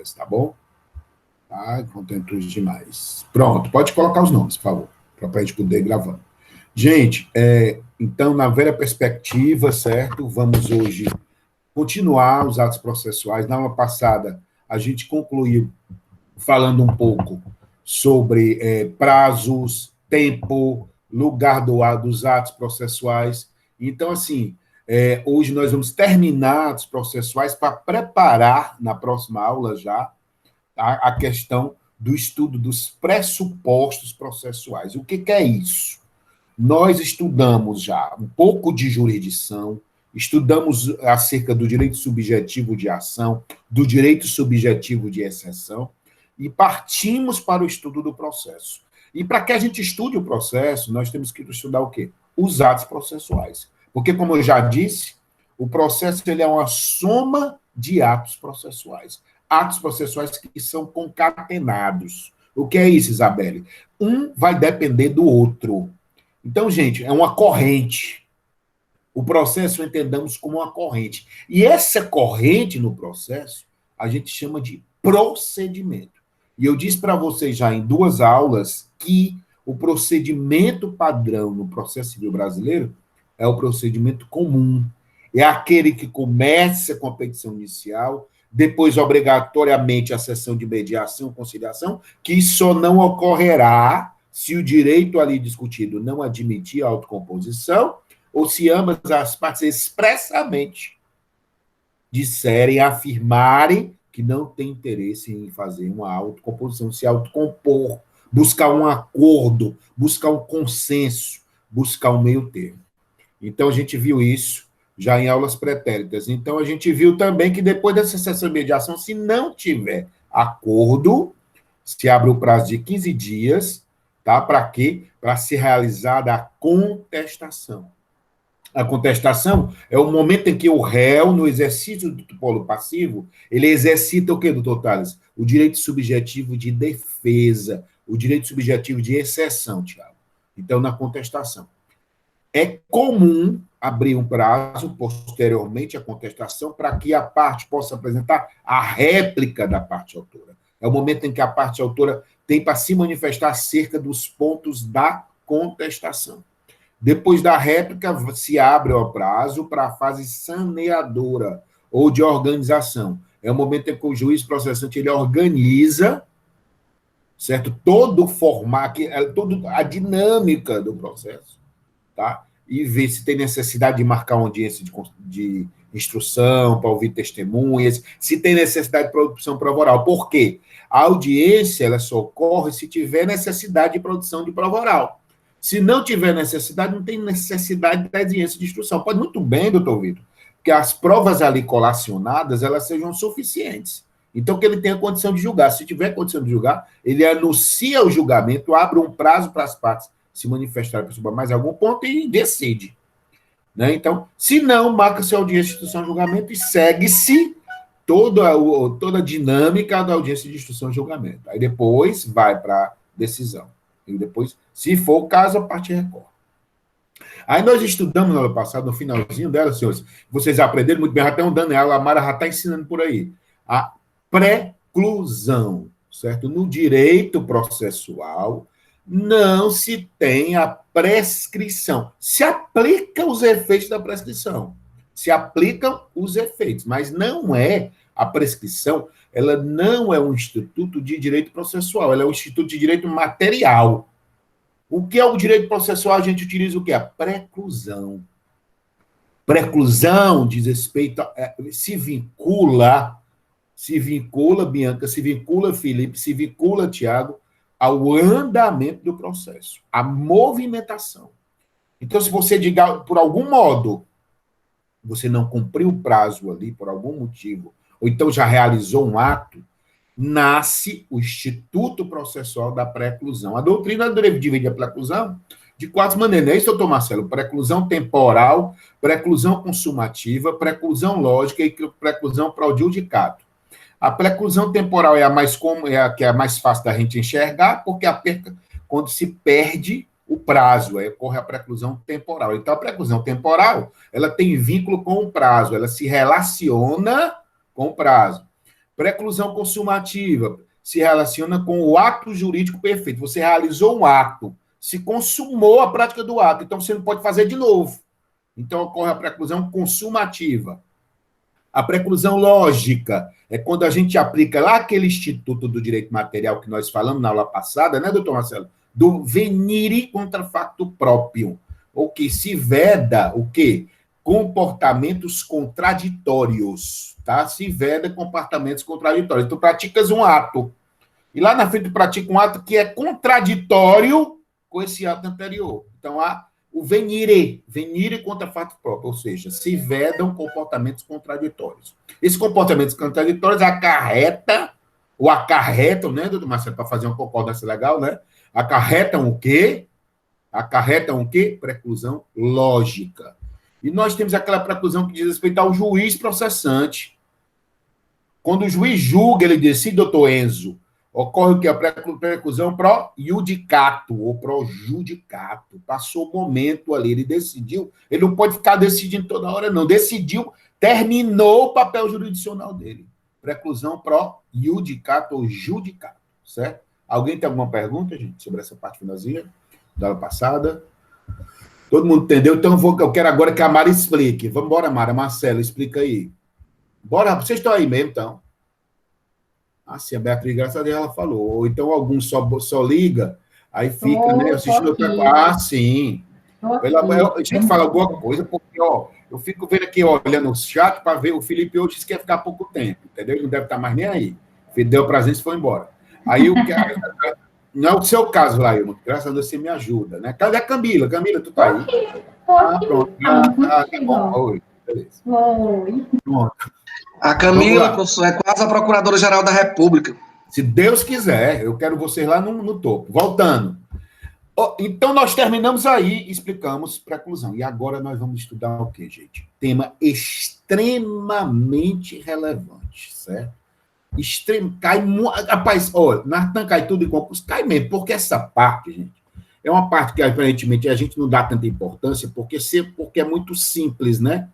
pretéritas, tá bom? Tá? Contentos demais. Pronto, pode colocar os nomes, por favor, para a gente poder ir gravando. Gente, então, na velha perspectiva, certo? Vamos hoje continuar os atos processuais. Na aula passada, a gente concluiu falando um pouco sobre prazos, tempo, lugar dos atos processuais. Então, assim, hoje nós vamos terminar os processuais para preparar, na próxima aula já, a questão do estudo dos pressupostos processuais. O que é isso? Nós estudamos já um pouco de jurisdição, estudamos acerca do direito subjetivo de ação, do direito subjetivo de exceção, e partimos para o estudo do processo. E para que a gente estude o processo, nós temos que estudar o quê? Os atos processuais. Porque, como eu já disse, o processo ele é uma soma de atos processuais. Atos processuais que são concatenados. O que é isso, Isabelle? Um vai depender do outro. Então, gente, é uma corrente. O processo entendamos como uma corrente. E essa corrente no processo, a gente chama de procedimento. E eu disse para vocês já em 2 aulas que o procedimento padrão no processo civil brasileiro é o procedimento comum. É aquele que começa com a petição inicial, depois, obrigatoriamente, a sessão de mediação e conciliação, que só não ocorrerá se o direito ali discutido não admitir a autocomposição, ou se ambas as partes expressamente disserem, afirmarem que não tem interesse em fazer uma autocomposição, se autocompor, buscar um acordo, buscar um consenso, buscar um meio termo. Então, a gente viu isso já em aulas pretéritas. Então, a gente viu também que depois dessa sessão de mediação, se não tiver acordo, se abre o prazo de 15 dias, tá? Para quê? Para ser realizada a contestação. A contestação é o momento em que o réu, no exercício do polo passivo, ele exercita o quê, doutor Tales? O direito subjetivo de defesa, o direito subjetivo de exceção, Tiago. Então, na contestação. É comum abrir um prazo, posteriormente à contestação, para que a parte possa apresentar a réplica da parte autora. É o momento em que a parte autora tem para se manifestar acerca dos pontos da contestação. Depois da réplica, se abre o prazo para a fase saneadora ou de organização. É o momento em que o juiz processante ele organiza, certo? Todo o formato, toda a dinâmica do processo, tá? E ver se tem necessidade de marcar uma audiência de instrução para ouvir testemunhas, se tem necessidade de produção prova oral. Por quê? A audiência ela só ocorre se tiver necessidade de produção de prova oral. Se não tiver necessidade, não tem necessidade da audiência de instrução. Pode muito bem, doutor Vitor, que as provas ali colacionadas elas sejam suficientes. Então, que ele tenha condição de julgar. Se tiver condição de julgar, ele anuncia o julgamento, abre um prazo para as partes se manifestarem para mais algum ponto e decide. Né? Então, se não, marca-se a audiência de instrução e julgamento e segue-se toda a dinâmica da audiência de instrução e julgamento. Aí depois vai para a decisão. E depois, se for o caso, a parte recorre. Aí nós estudamos no ano passado, no finalzinho dela, senhores, vocês aprenderam muito bem, até o Daniel, a Mara já está ensinando por aí, a preclusão, certo? No direito processual, não se tem a prescrição. Se aplicam os efeitos da prescrição. Se aplicam os efeitos, mas não é a prescrição, ela não é um instituto de direito processual, ela é um instituto de direito material. O que é o direito processual? A gente utiliza o quê? A preclusão. Preclusão diz respeito se vincula, Bianca, se vincula, Felipe, se vincula, Tiago, ao andamento do processo, à movimentação. Então, se você, diga, por algum modo, você não cumpriu o prazo ali, por algum motivo, ou então já realizou um ato, nasce o Instituto Processual da Preclusão. A doutrina divide a preclusão de 4 maneiras, não é isso, doutor Marcelo? Preclusão temporal, preclusão consumativa, preclusão lógica e preclusão praudicato. A preclusão temporal é a mais comum, é a que é a mais fácil da gente enxergar, porque quando se perde o prazo, aí ocorre a preclusão temporal. Então, a preclusão temporal, ela tem vínculo com o prazo, ela se relaciona com o prazo. Preclusão consumativa se relaciona com o ato jurídico perfeito. Você realizou um ato, se consumou a prática do ato, então você não pode fazer de novo. Então ocorre a preclusão consumativa. A preclusão lógica é quando a gente aplica lá aquele instituto do direito material que nós falamos na aula passada, né, doutor Marcelo? Do venire contra facto próprio. O que se veda, o quê? Comportamentos contraditórios, tá? Se veda comportamentos contraditórios. Tu praticas um ato, e lá na frente tu pratica um ato que é contraditório com esse ato anterior. Então, há o venire contra fato próprio, ou seja, se vedam comportamentos contraditórios. Esses comportamentos contraditórios acarretam, né, doutor Marcelo, para fazer uma concordância legal, né? Acarretam o quê? Acarretam o quê? Preclusão lógica. E nós temos aquela preclusão que diz respeito ao juiz processante. Quando o juiz julga, ele decide, doutor Enzo, ocorre o que? A preclusão pro iudicato, ou pro judicato. Passou o momento ali, ele decidiu, ele não pode ficar decidindo toda hora, não. Decidiu, terminou o papel jurisdicional dele. Preclusão pro iudicato ou judicato, certo? Alguém tem alguma pergunta, gente, sobre essa parte finalzinha da aula passada? Todo mundo entendeu? Então eu quero agora que a Mara explique. Vamos embora, Mara. Marcelo, explica aí. Bora, vocês estão aí mesmo, então? Ah, sim, a Beatriz, graças a Deus, ela falou. Ou então alguns só liga, aí fica, né, assistindo outra coisa. Ah, sim. A gente fala alguma coisa, porque, ó, eu fico vendo aqui, ó, olhando o chat para ver, o Felipe hoje disse que ia ficar pouco tempo, entendeu? Ele não deve estar mais nem aí. Deu prazer e foi embora. Aí o que... Não é o seu caso, Lailma. Graças a Deus você me ajuda, né? Cadê a Camila? Camila, tu tá aí? Ah, pronto. Ah, que bom. Oi. Beleza. Oi. Pronto. A Camila, professor, é quase a Procuradora-Geral da República. Se Deus quiser, eu quero vocês lá no topo. Voltando. Então, nós terminamos aí, explicamos preclusão. E agora nós vamos estudar o quê, gente? Tema extremamente relevante, certo? Rapaz, olha, Natan cai tudo em concurso, cai mesmo, porque essa parte, gente, é uma parte que aparentemente a gente não dá tanta importância, porque é muito simples, né?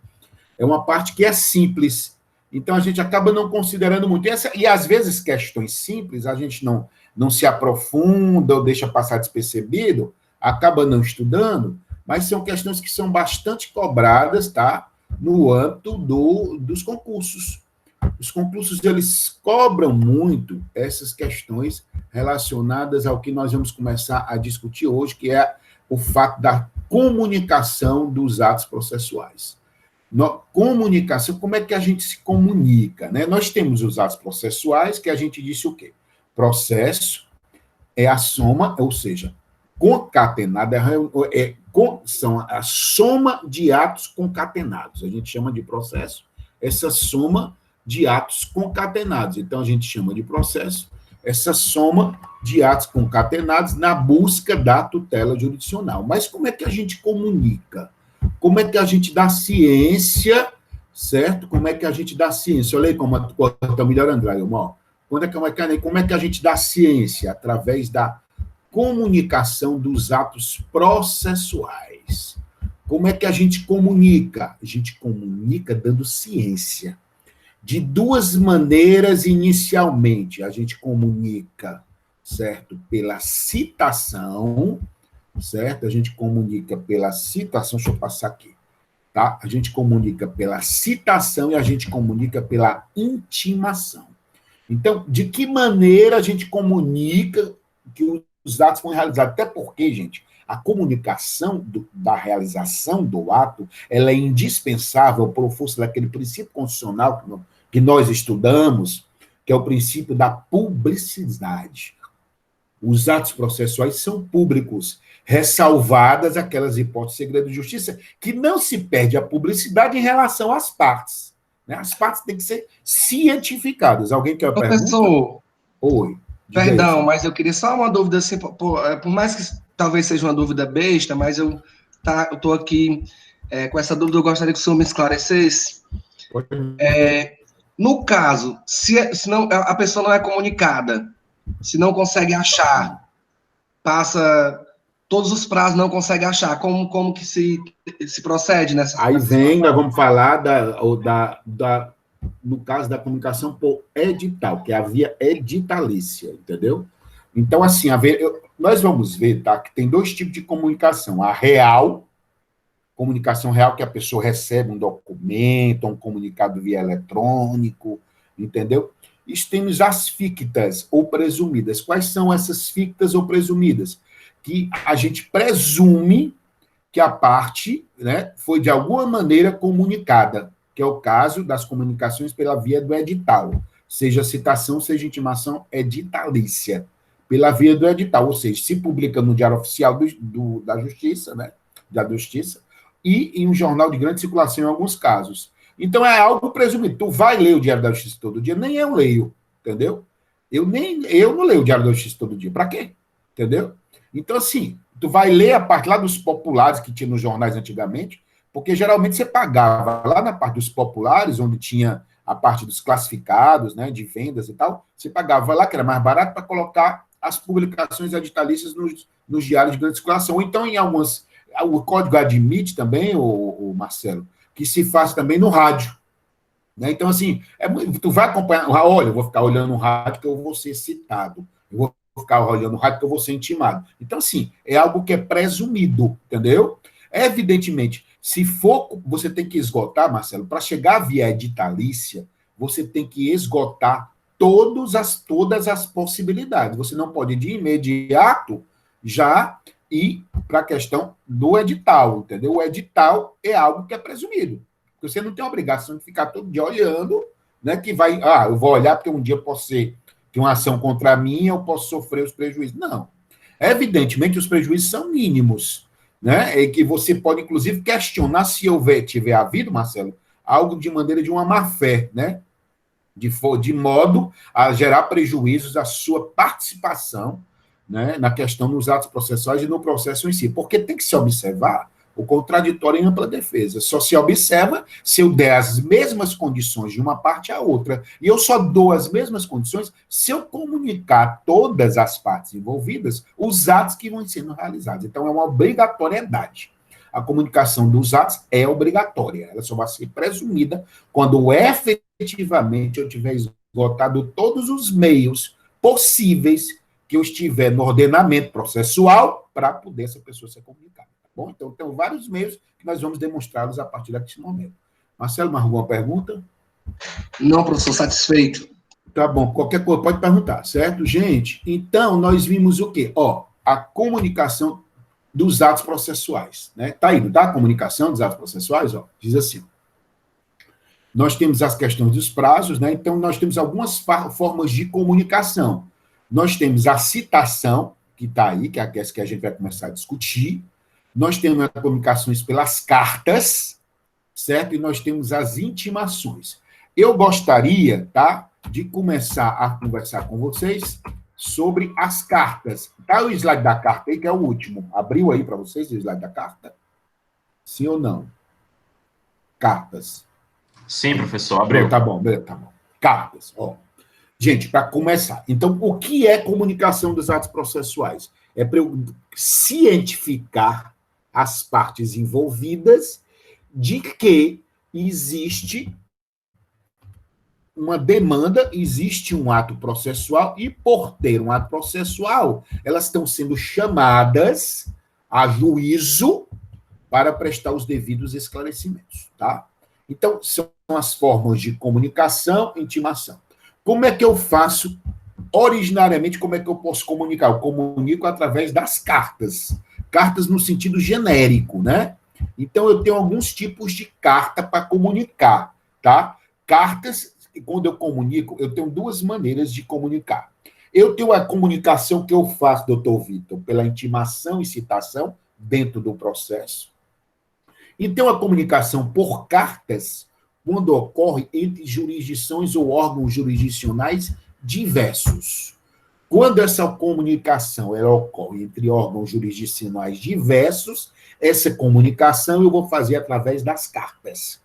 É uma parte que é simples, então a gente acaba não considerando muito. E às vezes questões simples, a gente não se aprofunda ou deixa passar despercebido, acaba não estudando, mas são questões que são bastante cobradas, tá? No âmbito dos concursos. Os concursos, eles cobram muito essas questões relacionadas ao que nós vamos começar a discutir hoje, que é o fato da comunicação dos atos processuais. Comunicação, como é que a gente se comunica, né? Nós temos os atos processuais, que a gente disse o quê? Processo é a soma, ou seja, concatenada, são a soma de atos concatenados. A gente chama de processo, essa soma de atos concatenados. Então, a gente chama de processo essa soma de atos concatenados na busca da tutela jurisdicional. Mas como é que a gente comunica? Como é que a gente dá ciência, certo? Como é que a gente dá ciência? Olha aí como está melhor, Andrade, irmão. Como é que a gente dá ciência? Através da comunicação dos atos processuais. Como é que a gente comunica? A gente comunica dando ciência. De duas maneiras, inicialmente. A gente comunica, certo? Pela citação, certo? A gente comunica pela citação, deixa eu passar aqui, tá? A gente comunica pela citação e a gente comunica pela intimação. Então, de que maneira a gente comunica que os atos foram realizados? Até porque, gente, a comunicação da realização do ato, ela é indispensável por força daquele princípio constitucional que nós estudamos, que é o princípio da publicidade. Os atos processuais são públicos, ressalvadas aquelas hipóteses de segredo de justiça, que não se perde a publicidade em relação às partes. Né? As partes têm que ser cientificadas. Alguém quer perguntar? Professor, oi. Perdão, aí, mas eu queria só uma dúvida, assim, por mais que talvez seja uma dúvida besta, mas eu estou aqui com essa dúvida, eu gostaria que o senhor me esclarecesse. No caso, se não, a pessoa não é comunicada, se não consegue achar, passa todos os prazos, não consegue achar, como que se procede nessa Aí vem, nós vamos falar no caso da comunicação por edital, que é a via editalícia, entendeu? Então, assim, nós vamos ver, tá, que tem dois tipos de comunicação. A real, comunicação real, que a pessoa recebe um documento, um comunicado via eletrônico, entendeu? E temos as fictas ou presumidas. Quais são essas fictas ou presumidas? Que a gente presume que a parte, né, foi de alguma maneira comunicada, que é o caso das comunicações pela via do edital, seja citação, seja intimação editalícia, pela via do edital, ou seja, se publica no Diário Oficial da Justiça, né, da Justiça, e em um jornal de grande circulação em alguns casos. Então é algo presumido. Tu vai ler o Diário da Justiça todo dia? Nem eu leio, entendeu? Eu não leio o Diário da Justiça todo dia. Para quê? Entendeu? Então, assim, tu vai ler a parte lá dos populares que tinha nos jornais antigamente, porque geralmente você pagava lá na parte dos populares, onde tinha a parte dos classificados, né, de vendas e tal, você pagava lá, que era mais barato, para colocar as publicações editalícias nos diários de grande circulação. Ou então, em algumas. O código admite também, o Marcelo, que se faz também no rádio. Né? Então, assim, tu vai acompanhar. Olha, eu vou ficar olhando no rádio que eu vou ser citado. Eu vou ficar olhando no rádio que eu vou ser intimado. Então, assim, é algo que é presumido, entendeu? Evidentemente, se for, você tem que esgotar, Marcelo, para chegar via editalícia, você tem que esgotar todas as possibilidades. Você não pode, de imediato, já ir para a questão do edital, entendeu? O edital é algo que é presumido. Você não tem a obrigação de ficar todo dia olhando, né, que vai, eu vou olhar porque um dia eu posso ter uma ação contra mim, eu posso sofrer os prejuízos. Não. Evidentemente, os prejuízos são mínimos, né? E que você pode, inclusive, questionar se tiver havido, Marcelo, algo de maneira de uma má-fé, né? De modo a gerar prejuízos à sua participação, né, na questão dos atos processuais e no processo em si. Porque tem que se observar o contraditório em ampla defesa. Só se observa se eu der as mesmas condições de uma parte à outra. E eu só dou as mesmas condições se eu comunicar a todas as partes envolvidas os atos que vão sendo realizados. Então, é uma obrigatoriedade. A comunicação dos atos é obrigatória. Ela só vai ser presumida quando efetivamente eu tiver esgotado todos os meios possíveis que eu estiver no ordenamento processual para poder essa pessoa ser comunicada. Tá bom? Então, tem vários meios que nós vamos demonstrá-los a partir desse momento. Marcelo, mais alguma pergunta? Não, professor, satisfeito. Tá bom, qualquer coisa pode perguntar, certo? Gente, então nós vimos o quê? A comunicação dos atos processuais, né? Tá aí, não tá? A comunicação dos atos processuais, diz assim. Nós temos as questões dos prazos, né? Então, nós temos algumas formas de comunicação. Nós temos a citação, que está aí, que é essa que a gente vai começar a discutir. Nós temos as comunicações pelas cartas, certo? E nós temos as intimações. Eu gostaria, tá, de começar a conversar com vocês sobre as cartas. Tá o slide da carta aí, que é o último. Abriu aí para vocês o slide da carta? Sim ou não? Cartas. Sim, professor, abriu. Tá bom. Cartas, Gente, para começar. Então, o que é comunicação dos atos processuais? É para eu cientificar as partes envolvidas de que existe uma demanda, existe um ato processual, e por ter um ato processual, elas estão sendo chamadas a juízo para prestar os devidos esclarecimentos, tá? Então, são as formas de comunicação e intimação. Como é que eu faço, originariamente, como é que eu posso comunicar? Eu comunico através das cartas. Cartas no sentido genérico, né? Então, eu tenho alguns tipos de carta para comunicar, tá? Cartas, quando eu comunico, eu tenho duas maneiras de comunicar. Eu tenho a comunicação que eu faço, doutor Vitor, pela intimação e citação dentro do processo. E tem uma comunicação por cartas, quando ocorre entre jurisdições ou órgãos jurisdicionais diversos. Quando essa comunicação ela ocorre entre órgãos jurisdicionais diversos, essa comunicação eu vou fazer através das cartas.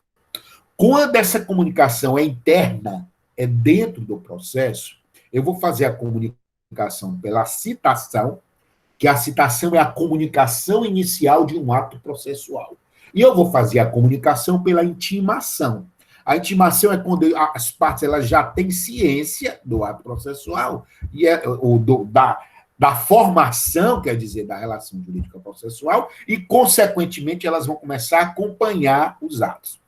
Quando essa comunicação é interna, é dentro do processo, eu vou fazer a comunicação pela citação, que a citação é a comunicação inicial de um ato processual. E eu vou fazer a comunicação pela intimação. A intimação é quando as partes elas já têm ciência do ato processual e da formação, quer dizer, da relação jurídica processual, e, consequentemente, elas vão começar a acompanhar os atos.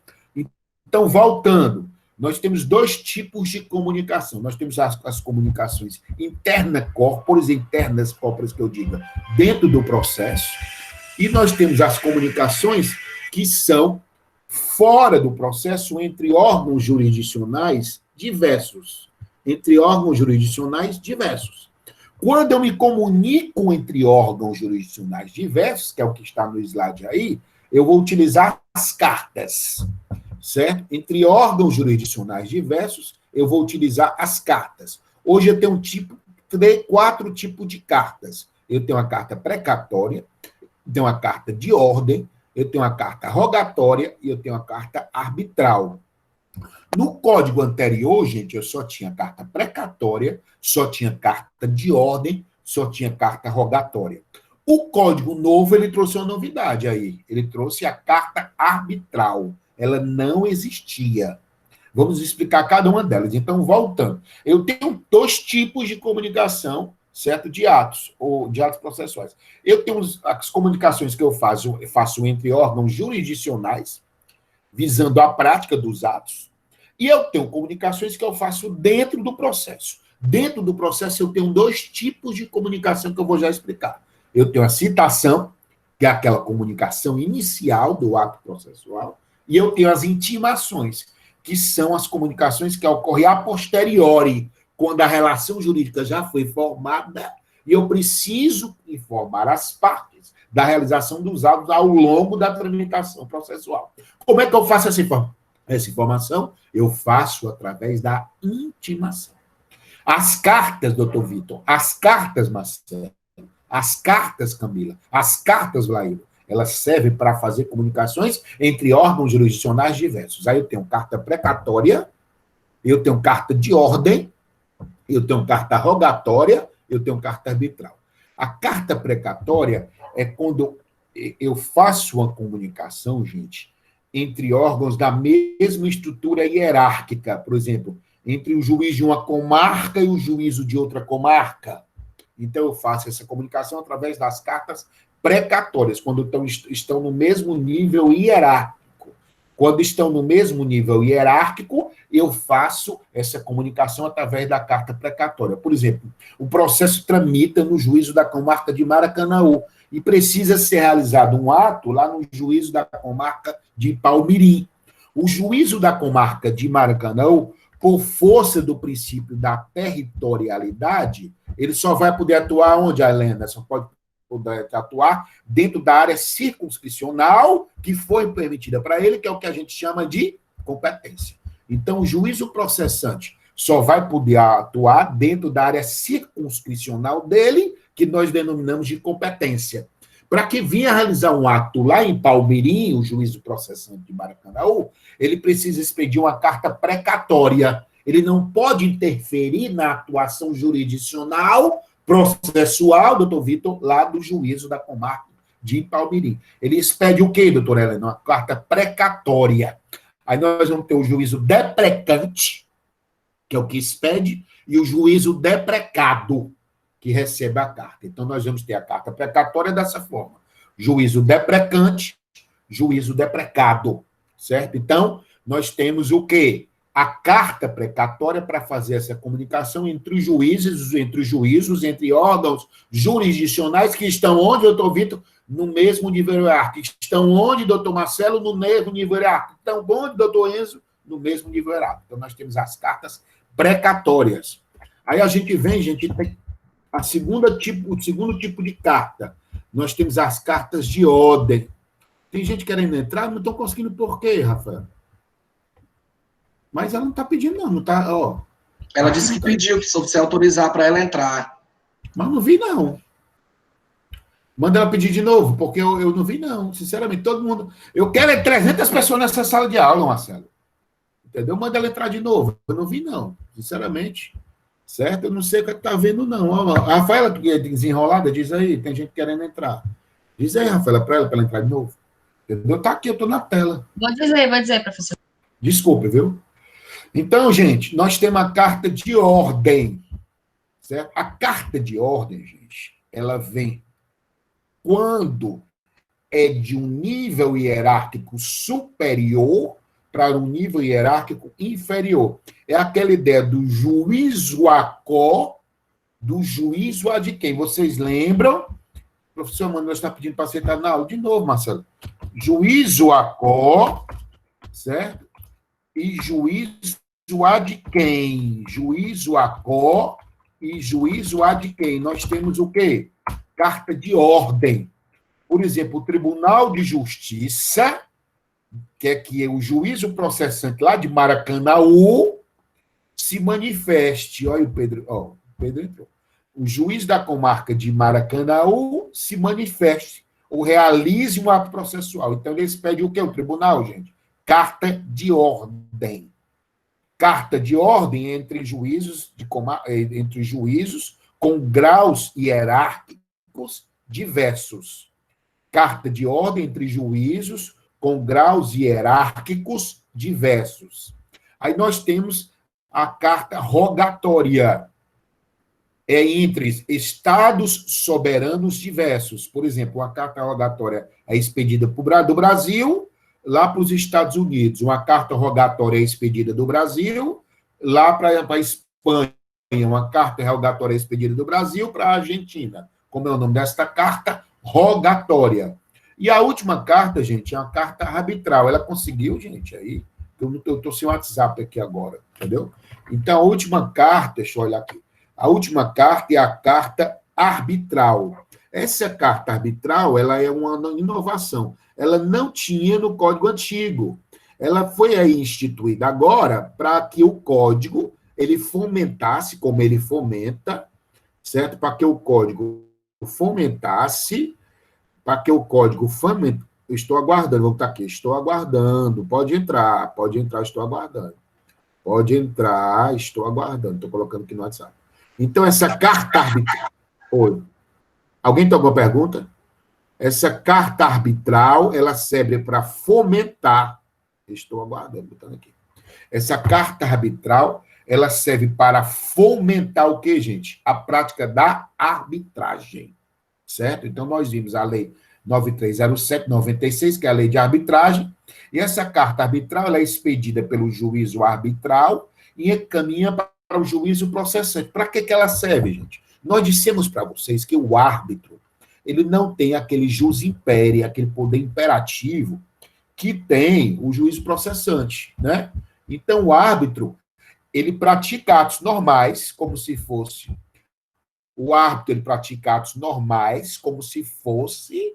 Então, voltando, nós temos dois tipos de comunicação. Nós temos as comunicações internas corpóreas que eu diga, dentro do processo, e nós temos as comunicações que são fora do processo entre órgãos jurisdicionais diversos. Quando eu me comunico entre órgãos jurisdicionais diversos, que é o que está no slide aí, eu vou utilizar as cartas, certo? Entre órgãos jurisdicionais diversos, eu vou utilizar as cartas. Hoje eu tenho 4 tipos de cartas. Eu tenho a carta precatória, tenho a carta de ordem, eu tenho a carta rogatória e eu tenho a carta arbitral. No código anterior, gente, eu só tinha carta precatória, só tinha carta de ordem, só tinha carta rogatória. O código novo, ele trouxe uma novidade aí. Ele trouxe a carta arbitral. Ela não existia. Vamos explicar cada uma delas. Então, voltando. Eu tenho 2 tipos de comunicação, certo? De atos, ou de atos processuais. Eu tenho as comunicações que eu faço entre órgãos jurisdicionais, visando a prática dos atos, e eu tenho comunicações que eu faço dentro do processo. Dentro do processo, eu tenho 2 tipos de comunicação que eu vou já explicar. Eu tenho a citação, que é aquela comunicação inicial do ato processual, e eu tenho as intimações, que são as comunicações que ocorrem a posteriori, quando a relação jurídica já foi formada, e eu preciso informar as partes da realização dos atos ao longo da tramitação processual. Como é que eu faço essa informação? Eu faço através da intimação. As cartas, doutor Vitor, as cartas, Marcelo, as cartas, Camila, as cartas, Vlair, elas servem para fazer comunicações entre órgãos jurisdicionais diversos. Aí eu tenho carta precatória, eu tenho carta de ordem, eu tenho carta rogatória, eu tenho carta arbitral. A carta precatória é quando eu faço uma comunicação, gente, entre órgãos da mesma estrutura hierárquica, por exemplo, entre o juiz de uma comarca e o juízo de outra comarca. Então, eu faço essa comunicação através das cartas precatórias, quando estão no mesmo nível hierárquico. Quando estão no mesmo nível hierárquico, eu faço essa comunicação através da carta precatória. Por exemplo, o processo tramita no juízo da comarca de Maracanaú e precisa ser realizado um ato lá no juízo da comarca de Palmirim. O juízo da comarca de Maracanaú, por força do princípio da territorialidade, ele só vai poder atuar onde, Helena? Só pode poder atuar dentro da área circunscricional que foi permitida para ele, que é o que a gente chama de competência. Então, o juízo processante só vai poder atuar dentro da área circunscricional dele, que nós denominamos de competência. Para que venha realizar um ato lá em Palmirim, o juízo processante de Maracanaú, ele precisa expedir uma carta precatória. Ele não pode interferir na atuação jurisdicional, processual, doutor Vitor, lá do juízo da comarca de Palmirim. Ele expede o quê, doutor Helena? Uma carta precatória. Aí nós vamos ter o juízo deprecante, que é o que expede, e o juízo deprecado, que recebe a carta. Então, nós vamos ter a carta precatória dessa forma. Juízo deprecante, juízo deprecado, certo? Então, nós temos o quê? A carta precatória para fazer essa comunicação entre os juízos, entre órgãos jurisdicionais que estão onde, doutor Vitor? No mesmo nível hierárquico. Estão onde, doutor Marcelo? No mesmo nível hierárquico. Estão onde, doutor Enzo? No mesmo nível hierárquico. Então, nós temos as cartas precatórias. Aí a gente tem o segundo tipo de carta. Nós temos as cartas de ordem. Tem gente querendo entrar, não estão conseguindo por quê, Rafael? Mas ela não está pedindo, não está, ó. Ela disse que pediu, que se você autorizar para ela entrar. Mas não vi, não. Manda ela pedir de novo, porque eu não vi, não. Sinceramente, todo mundo... Eu quero 300 pessoas nessa sala de aula, Marcelo. Entendeu? Manda ela entrar de novo. Eu não vi, não. Sinceramente. Certo? Eu não sei o que está vendo, não. A Rafaela, que é desenrolada, diz aí, tem gente querendo entrar. Diz aí, Rafaela, para ela entrar de novo. Entendeu? Tá aqui, eu estou na tela. Vou dizer, professor. Desculpe, viu? Então, gente, nós temos a carta de ordem, certo? A carta de ordem, gente, ela vem quando é de um nível hierárquico superior para um nível hierárquico inferior. É aquela ideia do juízo a quo, do juízo a de quem? Vocês lembram? O professor Manuel está pedindo para sentar na aula. De novo, Marcelo. Juízo a quo, certo? E juízo a de quem? Juízo a quo e juízo a de quem? Nós temos o quê? Carta de ordem. Por exemplo, o Tribunal de Justiça, que é o juízo processante lá de Maracanaú, se manifeste. Olha o Pedro. Ó, o Pedro entrou. O juiz da comarca de Maracanaú se manifeste ou realize um ato processual. Então, eles pedem o quê? O tribunal, gente? Carta de ordem. Carta de ordem entre juízos, entre juízos com graus hierárquicos diversos. Carta de ordem entre juízos com graus hierárquicos diversos. Aí nós temos a carta rogatória. É entre estados soberanos diversos. Por exemplo, uma carta rogatória é expedida do Brasil lá para os Estados Unidos. Uma carta rogatória é expedida do Brasil lá para a Espanha. Uma carta rogatória é expedida do Brasil para a Argentina. Como é o nome desta carta? Rogatória. E a última carta, gente, é uma carta arbitral. Ela conseguiu, gente, aí. Eu estou sem o WhatsApp aqui agora, entendeu? Então, a última carta, deixa eu olhar aqui. A última carta é a carta arbitral. Essa carta arbitral, ela é uma inovação. Ela não tinha no Código Antigo. Ela foi aí instituída agora para que o Código ele fomentasse, como ele fomenta, certo? Para que o Código fomentasse, eu estou aguardando, vou estar aqui, estou aguardando, pode entrar, estou aguardando. Pode entrar, estou aguardando, estou colocando aqui no WhatsApp. Então, essa carta arbitral... Oi. Alguém tem alguma pergunta? Essa carta arbitral, ela serve para fomentar... Estou aguardando, botando aqui. Essa carta arbitral, ela serve para fomentar o quê, gente? A prática da arbitragem. Certo? Então, nós vimos a lei 9307/96, que é a lei de arbitragem, e essa carta arbitral ela é expedida pelo juízo arbitral e encaminha para o juízo processante. Para que ela serve, gente? Nós dissemos para vocês que o árbitro ele não tem aquele jus imperi, aquele poder imperativo que tem o juízo processante, né? Então, o árbitro, ele pratica atos normais, como se fosse... O árbitro, ele pratica atos normais, como se fosse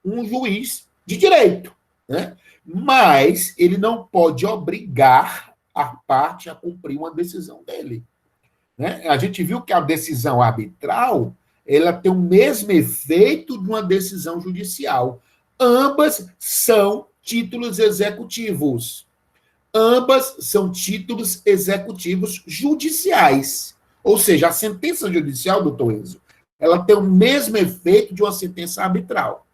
um juiz de direito, né? Mas ele não pode obrigar a parte a cumprir uma decisão dele, né? A gente viu que a decisão arbitral, ela tem o mesmo efeito de uma decisão judicial. Ambas são títulos executivos. Ambas são títulos executivos judiciais. Ou seja, a sentença judicial, doutor Enzo, ela tem o mesmo efeito de uma sentença arbitral,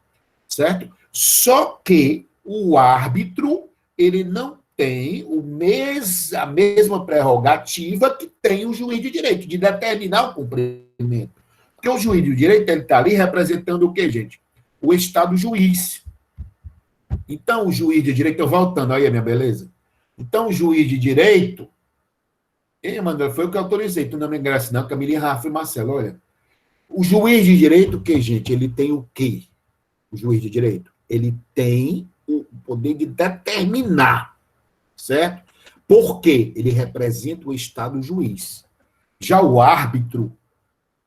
certo? Só que o árbitro, ele não tem a mesma prerrogativa que tem o juiz de direito, de determinar o cumprimento. Porque o juiz de direito, ele está ali representando o quê, gente? O Estado juiz. Então, o juiz de direito, eu voltando aí, minha beleza? Então, o juiz de direito... Ei, Manuel, foi o que eu autorizei, tu não me engraça não, Camilinha, Rafa e Marcelo, olha. O juiz de direito, o que, gente? Ele tem o quê? O juiz de direito? Ele tem o poder de determinar, certo? Por quê? Ele representa o Estado juiz. Já o árbitro,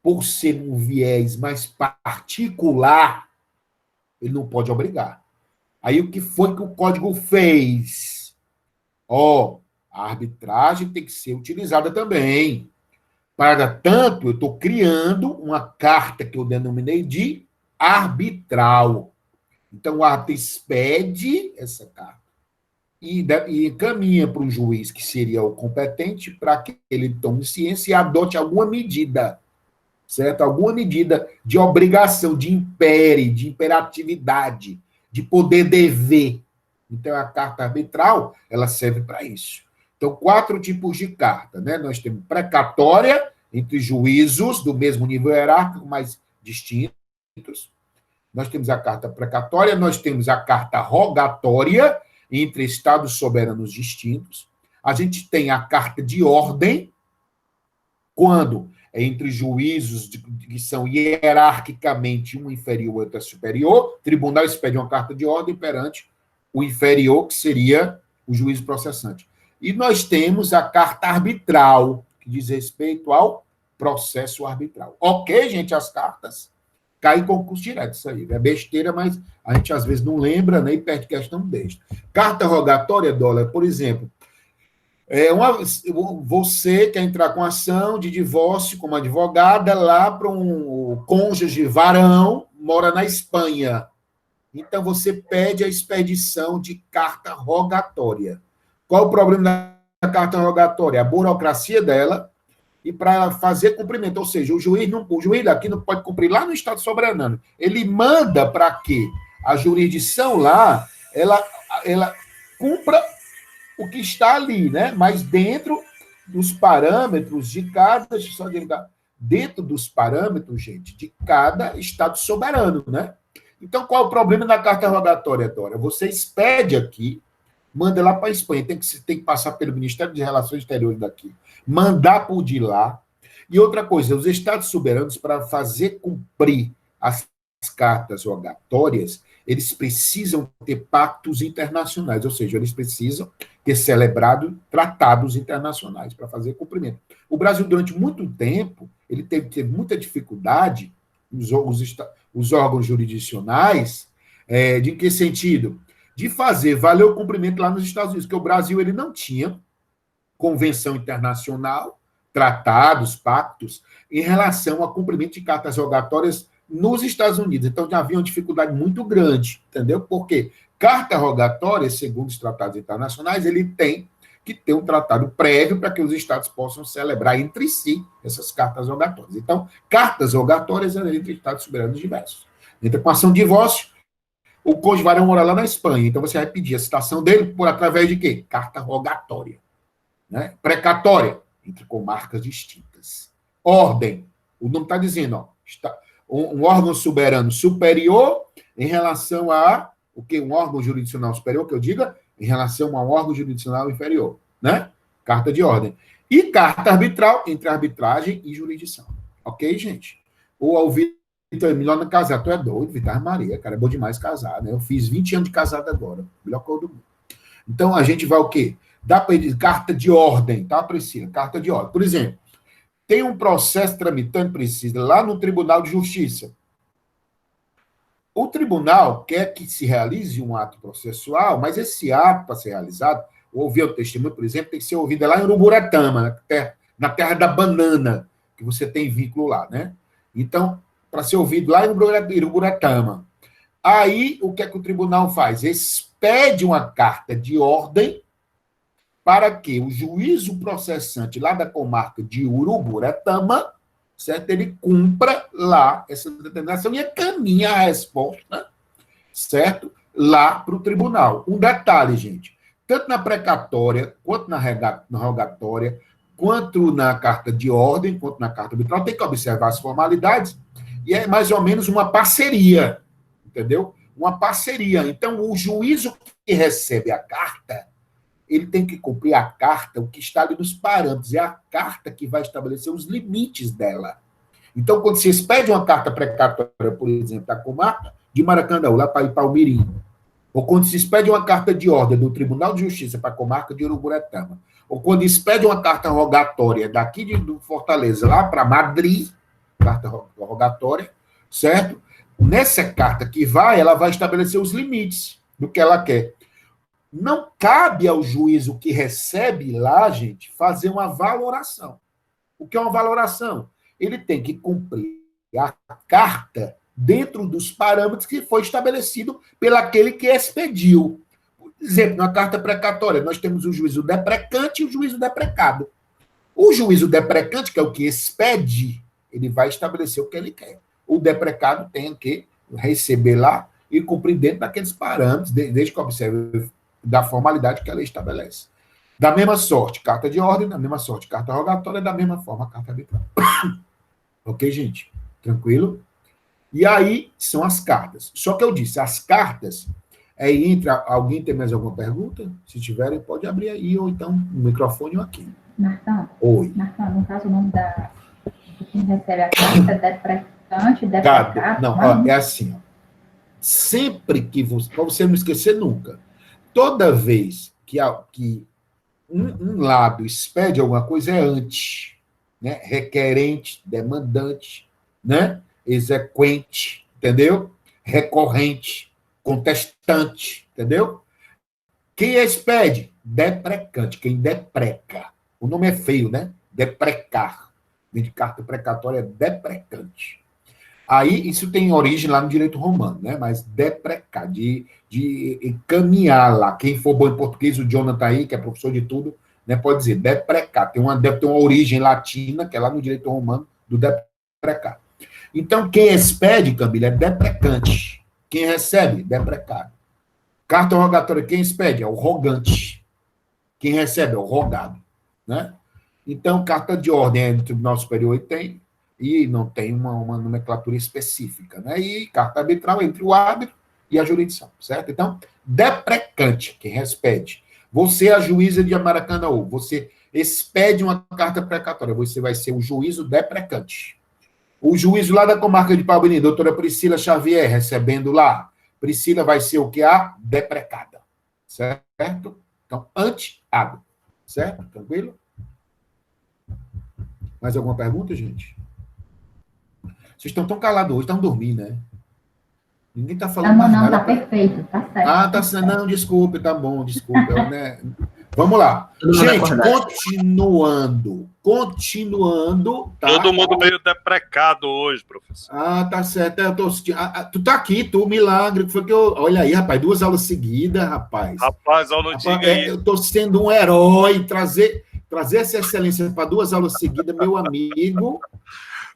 por ser um viés mais particular, ele não pode obrigar. Aí o que foi que o código fez? A arbitragem tem que ser utilizada também. Para tanto, eu estou criando uma carta que eu denominei de arbitral. Então, o árbitro expede essa carta e encaminha para um juiz, que seria o competente, para que ele tome ciência e adote alguma medida, certo? Alguma medida de obrigação, de imperatividade, de poder dever, Então, a carta arbitral, ela serve para isso. Então, 4 tipos de carta, né? Nós temos precatória, entre juízos do mesmo nível hierárquico, mas distintos. Nós temos a carta precatória, nós temos a carta rogatória, entre estados soberanos distintos. A gente tem a carta de ordem, quando é entre juízos que são hierarquicamente um inferior e outro superior, o tribunal expede uma carta de ordem perante o inferior, que seria o juízo processante. E nós temos a carta arbitral, que diz respeito ao processo arbitral. Ok, gente, as cartas caem em concurso direto, isso aí. É besteira, mas a gente às vezes não lembra, né, e perde questão besta. Carta rogatória, Dólar, por exemplo, você quer entrar com ação de divórcio como advogada lá para um cônjuge varão, mora na Espanha. Então, você pede a expedição de carta rogatória. Qual o problema da carta rogatória? A burocracia dela e para fazer cumprimento. Ou seja, o juiz daqui não pode cumprir lá no Estado soberano. Ele manda para que a jurisdição lá ela cumpra o que está ali, né? Mas dentro dos parâmetros de cada... Deixa eu só dizer, dentro dos parâmetros, gente, de cada Estado soberano, né? Então, qual é o problema da carta rogatória, Dora? Você expede aqui, manda lá para a Espanha, tem que passar pelo Ministério de Relações Exteriores daqui, mandar por de lá. E outra coisa, os Estados soberanos, para fazer cumprir as cartas rogatórias, eles precisam ter pactos internacionais, ou seja, eles precisam ter celebrado tratados internacionais para fazer cumprimento. O Brasil, durante muito tempo, ele teve muita dificuldade, os órgãos jurisdicionais, de que sentido? De fazer valer o cumprimento lá nos Estados Unidos, porque o Brasil ele não tinha convenção internacional, tratados, pactos, em relação ao cumprimento de cartas rogatórias nos Estados Unidos. Então, já havia uma dificuldade muito grande, entendeu? Porque carta rogatória, segundo os tratados internacionais, ele tem que ter um tratado prévio para que os estados possam celebrar entre si essas cartas rogatórias. Então, cartas rogatórias entre estados soberanos diversos. Entra com ação de divórcio, o cônjuge varão mora lá na Espanha, então você vai pedir a citação dele por através de quê? Carta rogatória. Né? Precatória, entre comarcas distintas. Ordem, o nome está dizendo, ó, um órgão soberano superior em relação a o que? Um órgão jurisdicional superior, que eu diga, em relação a um órgão jurisdicional inferior. Né? Carta de ordem. E carta arbitral, entre arbitragem e jurisdição. Ok, gente? Ou ao Vitor, melhor não casar. Tu é doido, Vitor Maria, cara, é bom demais casar, né? Eu fiz 20 anos de casado agora. Melhor coisa do mundo. Então, a gente vai o quê? Dá para ir carta de ordem, tá, Priscila? Carta de ordem. Por exemplo, tem um processo tramitando, Priscila, lá no Tribunal de Justiça. O tribunal quer que se realize um ato processual, mas esse ato, para ser realizado, ouvir o testemunho, por exemplo, tem que ser ouvido lá em Uruburetama, na terra da banana, que você tem vínculo lá, né? Então, para ser ouvido lá em Uruburetama. Aí, o que é que o tribunal faz? Expede uma carta de ordem para que o juízo processante lá da comarca de Uruburetama, certo? Ele cumpra lá essa determinação e encaminha a resposta, certo? Lá para o tribunal. Um detalhe, gente, tanto na precatória, quanto na rogatória, quanto na carta de ordem, quanto na carta arbitral, tem que observar as formalidades, e é mais ou menos uma parceria, entendeu? Uma parceria. Então, o juízo que recebe a carta, ele tem que cumprir a carta, o que está ali nos parâmetros, é a carta que vai estabelecer os limites dela. Então, quando se expede uma carta precatória, por exemplo, da comarca de Maracanã, lá para Ipaumirim, ou quando se expede uma carta de ordem do Tribunal de Justiça para a comarca de Uruburetama, ou quando expede uma carta rogatória daqui de Fortaleza lá para Madrid, carta rogatória, certo? Nessa carta que ela vai estabelecer os limites do que ela quer. Não cabe ao juízo que recebe lá, gente, fazer uma valoração. O que é uma valoração? Ele tem que cumprir a carta dentro dos parâmetros que foi estabelecido pelaquele que expediu. Por exemplo, na carta precatória, nós temos o juízo deprecante e o juízo deprecado. O juízo deprecante, que é o que expede, ele vai estabelecer o que ele quer. O deprecado tem que receber lá e cumprir dentro daqueles parâmetros, desde que observe da formalidade que a lei estabelece. Da mesma sorte, carta de ordem, da mesma sorte, carta rogatória, da mesma forma, carta arbitral. Ok, gente? Tranquilo? E aí são as cartas. Só que eu disse, as cartas, entra, alguém tem mais alguma pergunta? Se tiverem, pode abrir aí, ou então o microfone ou aqui. Marcão, Oi. Marcão, no caso, o nome de quem recebe a carta é deprecante, deprecado. Não, é assim, ó. Sempre que você, para você não esquecer nunca, toda vez que um lábio expede alguma coisa é ante, né? Requerente, demandante, né? Exequente, entendeu? Recorrente, contestante, entendeu? Quem expede? Deprecante, quem depreca. O nome é feio, né? Deprecar. Vem de carta precatória, é deprecante. Aí, isso tem origem lá no direito romano, né? Mas deprecar, de encaminhar lá. Quem for bom em português, o Jonathan aí, que é professor de tudo, né, pode dizer deprecar. Deve ter uma origem latina, que é lá no direito romano, do deprecar. Então, quem expede, Camila, é deprecante. Quem recebe, deprecado. Carta rogatória, quem expede? É o rogante. Quem recebe é o rogado, né? Então, carta de ordem é do Tribunal Superior e não tem uma nomenclatura específica, né? E carta arbitral entre o árbitro e a jurisdição, certo? Então, deprecante, quem expede. Você é a juíza de Maracanã, você expede uma carta precatória, você vai ser o juízo deprecante. O juízo lá da comarca de Palmeiras, doutora Priscila Xavier, recebendo lá, Priscila vai ser o que? A deprecada, certo? Então, ante-árbitro, certo? Tranquilo? Mais alguma pergunta, gente? Vocês estão tão calados hoje, estão dormindo, né? Ninguém está falando mais nada. Não, tá perfeito, tá certo. Ah, tá certo. Não, desculpe, tá bom, desculpe. Né? Vamos lá. Gente, continuando. Tá? Todo mundo meio deprecado hoje, professor. Ah, tá certo. Eu tô... tu tá aqui, milagre. Foi que eu... Olha aí, rapaz, 2 aulas seguidas, rapaz. Rapaz, eu não diga isso. Eu tô sendo um herói, trazer essa excelência para 2 aulas seguidas, meu amigo.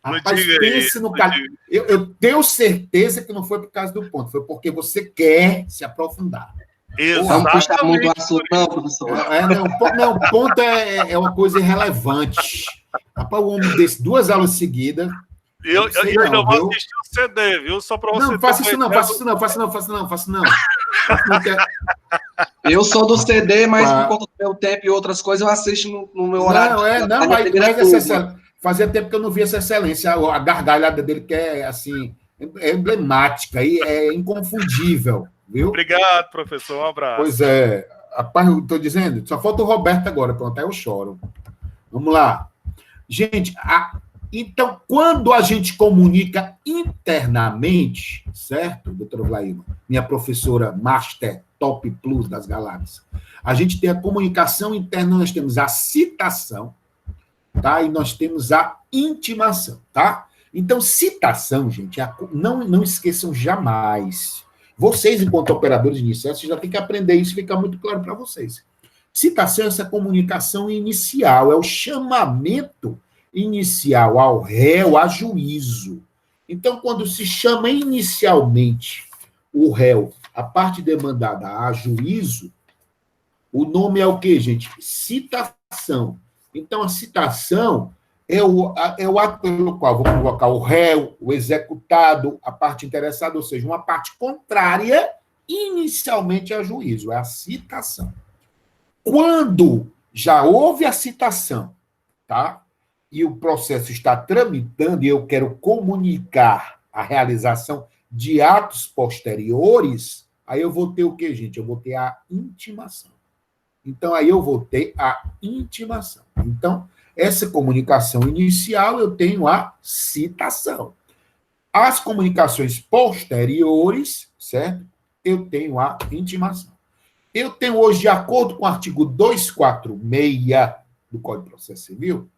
Rapaz, pense no cara. Eu tenho certeza que não foi por causa do ponto, foi porque você quer se aprofundar. Não puxar muito o assunto, não, professor. Não, ponto é uma coisa irrelevante. Rapaz, o homem desse 2 aulas seguidas. Eu ainda vou assistir o CD, viu? Só para você. Não, faça isso não. Eu sou do CD, mas por conta do meu tempo e outras coisas, eu assisto no meu horário. Mas fazia tempo que eu não via essa excelência. A gargalhada dele, que é assim, é emblemática e é inconfundível, viu? Obrigado, professor. Um abraço. Pois é. Rapaz, eu estou dizendo, só falta o Roberto agora, pronto, aí eu choro. Vamos lá. Gente, então, quando a gente comunica internamente, certo, doutora Vlaima, minha professora Master Top Plus das galáxias, a gente tem a comunicação interna, nós temos a citação, tá? E nós temos a intimação, tá? Então, citação, gente, não esqueçam jamais. Vocês, enquanto operadores iniciais, vocês já têm que aprender isso, fica muito claro para vocês. Citação é essa comunicação inicial, é o chamamento inicial ao réu, a juízo. Então, quando se chama inicialmente o réu, a parte demandada a juízo, o nome é o quê, gente? Citação. Então, a citação é o ato pelo qual vou colocar o réu, o executado, a parte interessada, ou seja, uma parte contrária inicialmente a juízo, é a citação. Quando já houve a citação, tá? E o processo está tramitando e eu quero comunicar a realização de atos posteriores, aí eu vou ter o quê, gente? Eu vou ter a intimação. Então, aí eu vou ter a intimação. Então, essa comunicação inicial, eu tenho a citação. As comunicações posteriores, certo? Eu tenho a intimação. Eu tenho hoje, de acordo com o artigo 246 do Código de Processo Civil,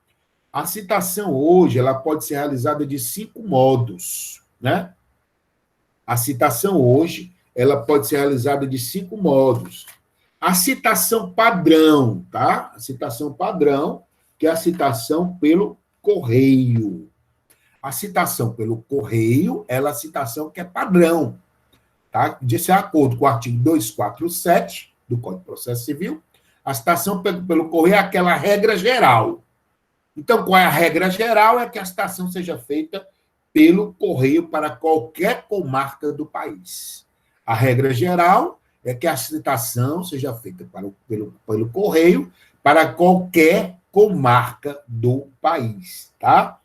a citação hoje ela pode ser realizada de 5 modos, né? A citação hoje ela pode ser realizada de 5 modos. A citação padrão, tá? A citação padrão, que é a citação pelo correio. A citação pelo correio, ela é a citação que é padrão, tá? De acordo com o artigo 247, do Código de Processo Civil. A citação pelo correio é aquela regra geral. Então, qual é a regra geral? É que a citação seja feita pelo correio para qualquer comarca do país. A regra geral é que a citação seja feita pelo correio para qualquer comarca do país, tá?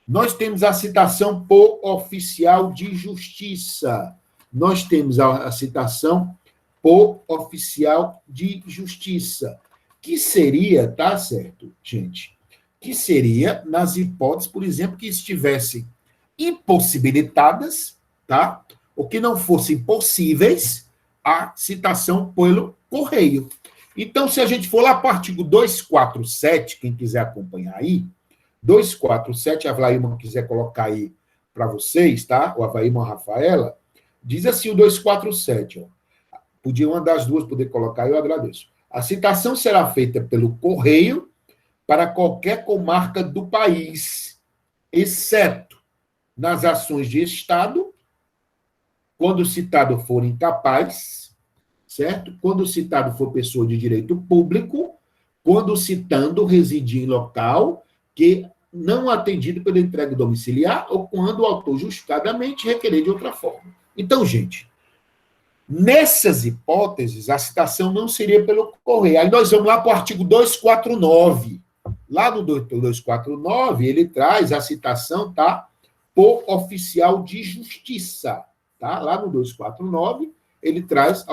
Nós temos a citação por oficial de justiça. Nós temos a citação por oficial de justiça, que seria, tá certo, gente? Que seria nas hipóteses, por exemplo, que estivessem impossibilitadas, tá? Ou que não fossem possíveis a citação pelo correio. Então, se a gente for lá para o artigo 247, quem quiser acompanhar aí, 247, a Vlailma quiser colocar aí para vocês, tá? O Availma Rafaela, diz assim o 247, ó. Podia uma das duas poder colocar, eu agradeço. A citação será feita pelo correio para qualquer comarca do país, exceto nas ações de Estado, quando o citado for incapaz, certo? Quando o citado for pessoa de direito público, quando o citando residir em local que não atendido pela entrega domiciliar ou quando o autor justificadamente requerer de outra forma. Então, gente, nessas hipóteses, a citação não seria pelo correio. Aí nós vamos lá para o artigo 249. Lá no 249, ele traz a citação, tá? Por oficial de justiça, tá? Lá no 249, ele traz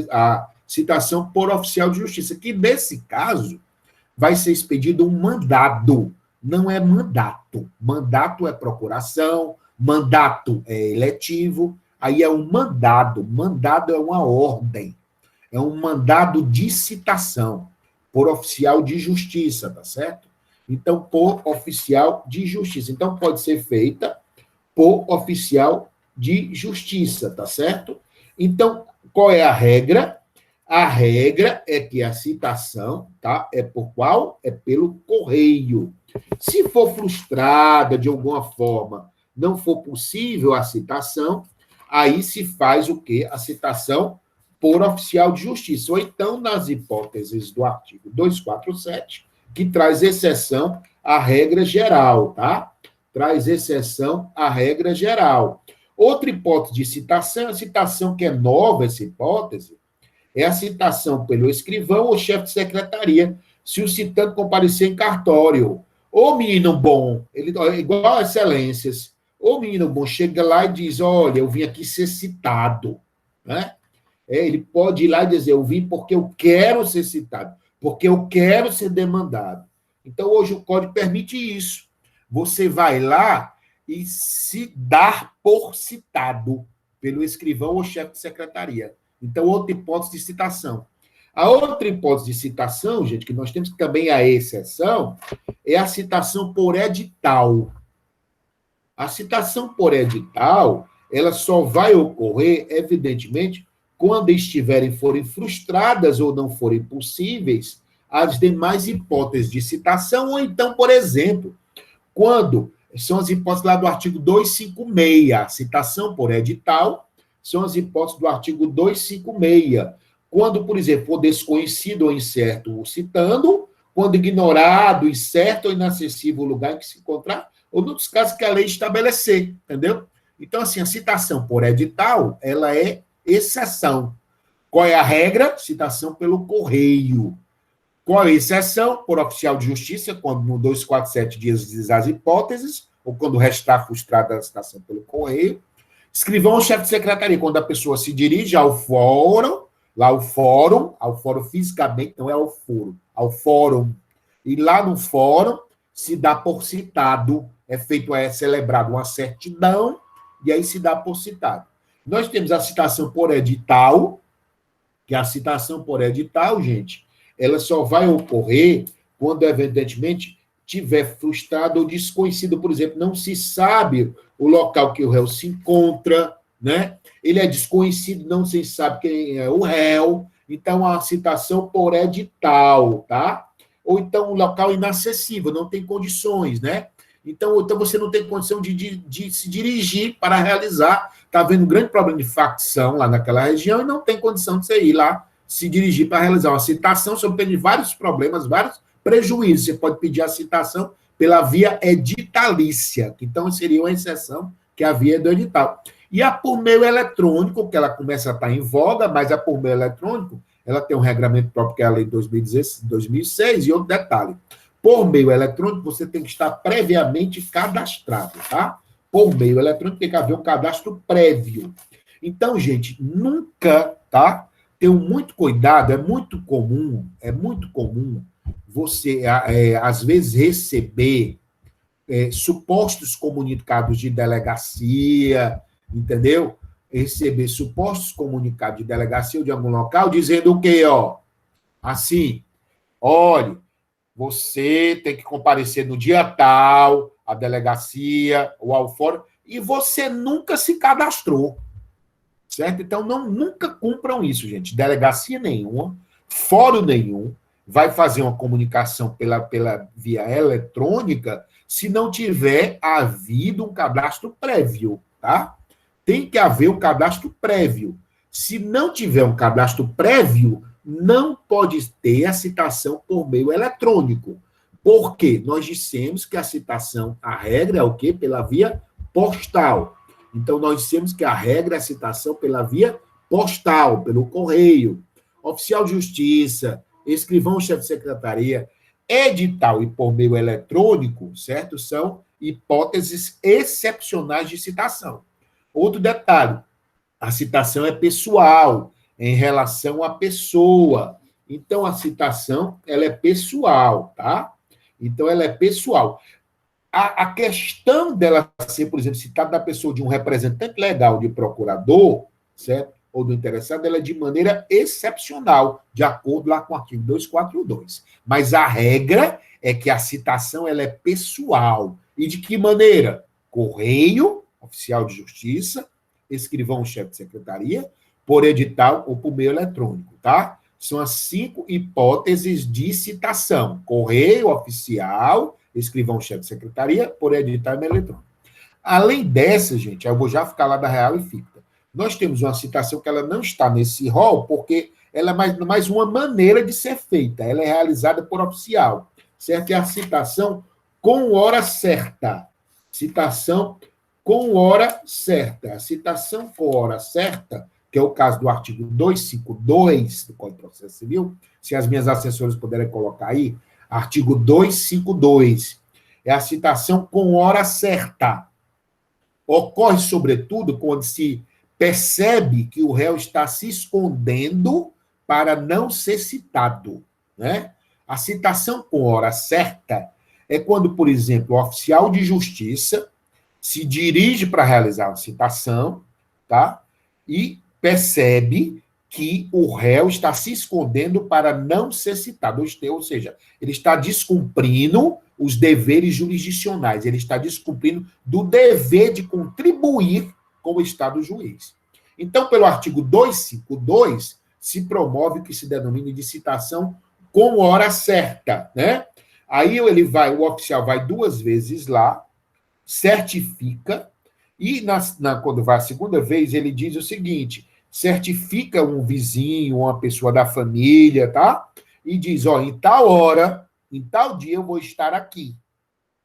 a citação por oficial de justiça, que nesse caso vai ser expedido um mandado, não é mandato. Mandato é procuração, mandato é eletivo, aí é um mandado. Mandado é uma ordem, é um mandado de citação por oficial de justiça, tá certo? Então, por oficial de justiça. Então, pode ser feita por oficial de justiça, tá certo? Então, qual é a regra? A regra é que a citação, tá? É por qual? É pelo correio. Se for frustrada de alguma forma, não for possível a citação, aí se faz o quê? A citação por oficial de justiça. Ou então, nas hipóteses do artigo 247, que traz exceção à regra geral, tá? Traz exceção à regra geral. Outra hipótese de citação, a citação que é nova, essa hipótese, é a citação pelo escrivão ou chefe de secretaria, se o citante comparecer em cartório. Ô menino bom, ele, igual a excelências, ô menino bom chega lá e diz, olha, eu vim aqui ser citado, né? Ele pode ir lá e dizer, eu vim porque eu quero ser citado, porque eu quero ser demandado. Então, hoje o Código permite isso. Você vai lá e se dar por citado pelo escrivão ou chefe de secretaria. Então, outra hipótese de citação. A outra hipótese de citação, gente, que nós temos também a exceção, é a citação por edital. A citação por edital, ela só vai ocorrer, evidentemente, quando forem frustradas ou não forem possíveis as demais hipóteses de citação, ou então, por exemplo, quando são as hipóteses lá do artigo 256, a citação por edital, são as hipóteses do artigo 256. Quando, por exemplo, for desconhecido ou incerto o citando, quando ignorado, incerto ou inacessível o lugar em que se encontrar, ou nos casos que a lei estabelecer, entendeu? Então, assim, a citação por edital, ela é exceção. Qual é a regra? Citação pelo correio. Qual é a exceção? Por oficial de justiça, quando no 247 diz as hipóteses, ou quando restar frustrada a citação pelo correio. Escrivão ou chefe de secretaria, quando a pessoa se dirige ao fórum, lá ao fórum fisicamente, não é ao foro, ao fórum. E lá no fórum se dá por citado, é celebrado uma certidão, e aí se dá por citado. Nós temos a citação por edital, que a citação por edital, gente, ela só vai ocorrer quando, evidentemente, tiver frustrado ou desconhecido, por exemplo, não se sabe o local que o réu se encontra, né? Ele é desconhecido, não se sabe quem é o réu, então a citação por edital, tá? Ou então um local inacessível, não tem condições, né? Então você não tem condição de se dirigir para realizar. Está havendo um grande problema de facção lá naquela região e não tem condição de você ir lá se dirigir para realizar uma citação, sob pena de vários problemas, vários prejuízos. Você pode pedir a citação pela via editalícia, então seria uma exceção, que é a via do edital. E a por meio eletrônico, que ela começa a estar em voga, mas a por meio eletrônico, ela tem um regramento próprio, que é a lei de 2006, e outro detalhe. Por meio eletrônico, você tem que estar previamente cadastrado, tá? Por meio eletrônico tem que haver um cadastro prévio. Então, gente, nunca, tá? Tenham muito cuidado, é muito comum você, às vezes, receber supostos comunicados de delegacia, entendeu? Receber supostos comunicados de delegacia ou de algum local dizendo o quê, ó? Assim, olha, você tem que comparecer no dia tal, à delegacia ou ao fórum, e você nunca se cadastrou, certo? Então, nunca cumpram isso, gente. Delegacia nenhuma, fórum nenhum, vai fazer uma comunicação pela via eletrônica se não tiver havido um cadastro prévio, tá? Tem que haver um cadastro prévio. Se não tiver um cadastro prévio, não pode ter a citação por meio eletrônico. Por quê? Nós dissemos que a citação, a regra é o quê? Pela via postal. Então, nós dissemos que a regra é a citação pela via postal, pelo correio. Oficial de justiça, escrivão-chefe de secretaria, edital e por meio eletrônico, certo? São hipóteses excepcionais de citação. Outro detalhe, a citação é pessoal, em relação à pessoa. Então, a citação, ela é pessoal, tá? Então, ela é pessoal. A questão dela ser, por exemplo, citada da pessoa de um representante legal, de procurador, certo? Ou do interessado, ela é de maneira excepcional, de acordo lá com o artigo 242. Mas a regra é que a citação, ela é pessoal. E de que maneira? Correio, oficial de justiça, escrivão-chefe de secretaria, por edital ou por meio eletrônico, tá? São as 5 hipóteses de citação. Correio, oficial, escrivão-chefe de secretaria, por edital e meio eletrônico. Além dessa, gente, eu vou já ficar lá da real e ficta. Nós temos uma citação que ela não está nesse rol, porque ela é mais uma maneira de ser feita. Ela é realizada por oficial, certo? É a citação com hora certa. Citação com hora certa. A citação com hora certa, que é o caso do artigo 252 do Código de Processo Civil, se as minhas assessoras puderem colocar aí, artigo 252, é a citação com hora certa. Ocorre, sobretudo, quando se percebe que o réu está se escondendo para não ser citado, né? A citação com hora certa é quando, por exemplo, o oficial de justiça se dirige para realizar uma citação, tá? E percebe que o réu está se escondendo para não ser citado, ou seja, ele está descumprindo os deveres jurisdicionais, ele está descumprindo do dever de contribuir com o Estado juiz. Então, pelo artigo 252, se promove o que se denomina de citação com hora certa, né? Aí o oficial vai 2 vezes lá, certifica, e quando vai a segunda vez, ele diz o seguinte: certifica um vizinho, uma pessoa da família, tá? E diz, ó, em tal hora, em tal dia eu vou estar aqui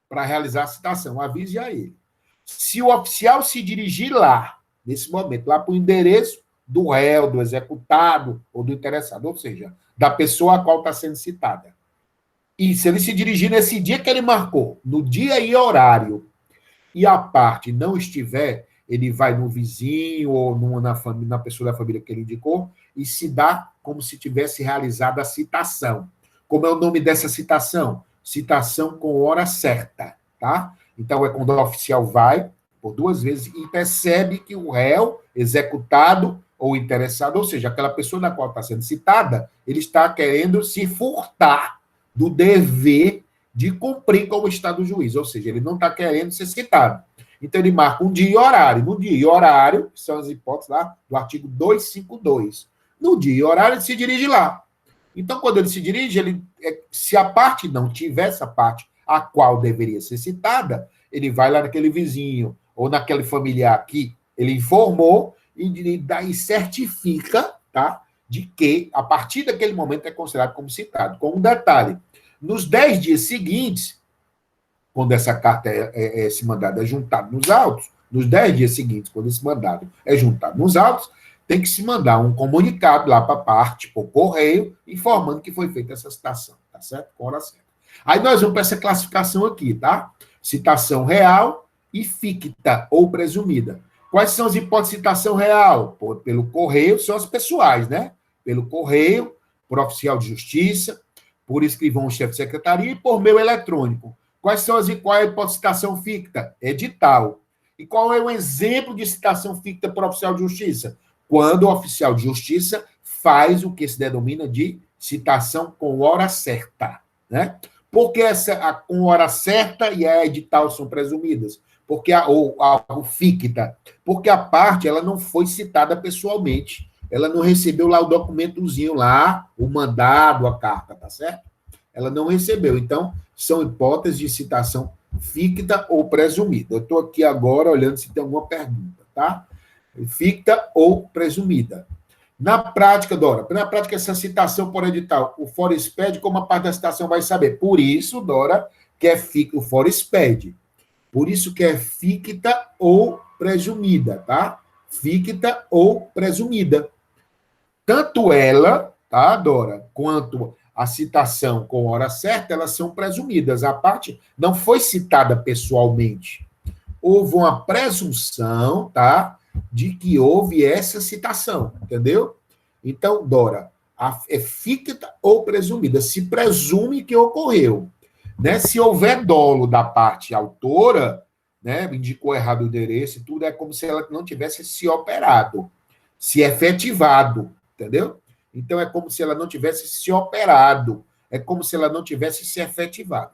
para realizar a citação, avise a ele. Se o oficial se dirigir lá, nesse momento, lá para o endereço do réu, do executado ou do interessado, ou seja, da pessoa a qual está sendo citada. E se ele se dirigir nesse dia que ele marcou, no dia e horário, e a parte não estiver, ele vai no vizinho ou na pessoa da família que ele indicou e se dá como se tivesse realizado a citação. Como é o nome dessa citação? Citação com hora certa, tá? Então, é quando o oficial vai por 2 vezes e percebe que o réu, executado ou interessado, ou seja, aquela pessoa na qual está sendo citada, ele está querendo se furtar do dever de cumprir como Estado juiz, ou seja, ele não está querendo ser citado. Então, ele marca um dia e horário. No dia e horário, que são as hipóteses lá do artigo 252. No dia e horário, ele se dirige lá. Então, quando ele se dirige, se a parte não tiver essa parte a qual deveria ser citada, ele vai lá naquele vizinho ou naquele familiar que ele informou e daí certifica, tá, de que, a partir daquele momento, é considerado como citado. Com um detalhe, nos 10 dias seguintes, quando essa carta esse mandado é juntado nos autos, nos 10 dias seguintes, quando esse mandado é juntado nos autos, tem que se mandar um comunicado lá para a parte, por correio, informando que foi feita essa citação, tá certo? Com hora certa. Aí nós vamos para essa classificação aqui, tá? Citação real e ficta ou presumida. Quais são as hipóteses de citação real? Pelo correio, são as pessoais, né? Pelo correio, por oficial de justiça, por escrivão-chefe de secretaria e por meio eletrônico. Qual é a hipótese de citação ficta? Edital. E qual é o exemplo de citação ficta por oficial de justiça? Quando o oficial de justiça faz o que se denomina de citação com hora certa, né? Por que com hora certa e a edital são presumidas? Porque ou algo ficta, porque a parte ela não foi citada pessoalmente, ela não recebeu lá o documentozinho lá, o mandado, a carta, tá certo? Ela não recebeu. Então, são hipóteses de citação ficta ou presumida. Eu estou aqui agora olhando se tem alguma pergunta, tá? Ficta ou presumida. Na prática, Dora, na prática, essa citação por edital, o fores pede como a parte da citação vai saber. Por isso, Dora, que é o fores pede. Por isso que é ficta ou presumida, tá? Ficta ou presumida. Tanto ela, tá, Dora, quanto a citação com hora certa, elas são presumidas. A parte não foi citada pessoalmente. Houve uma presunção, tá, de que houve essa citação, entendeu? Então, Dora, é ficta ou presumida. Se presume que ocorreu. Né? Se houver dolo da parte autora, né, indicou errado o endereço, tudo é como se ela não tivesse se operado, se efetivado, entendeu? Então, é como se ela não tivesse se operado, é como se ela não tivesse se efetivado.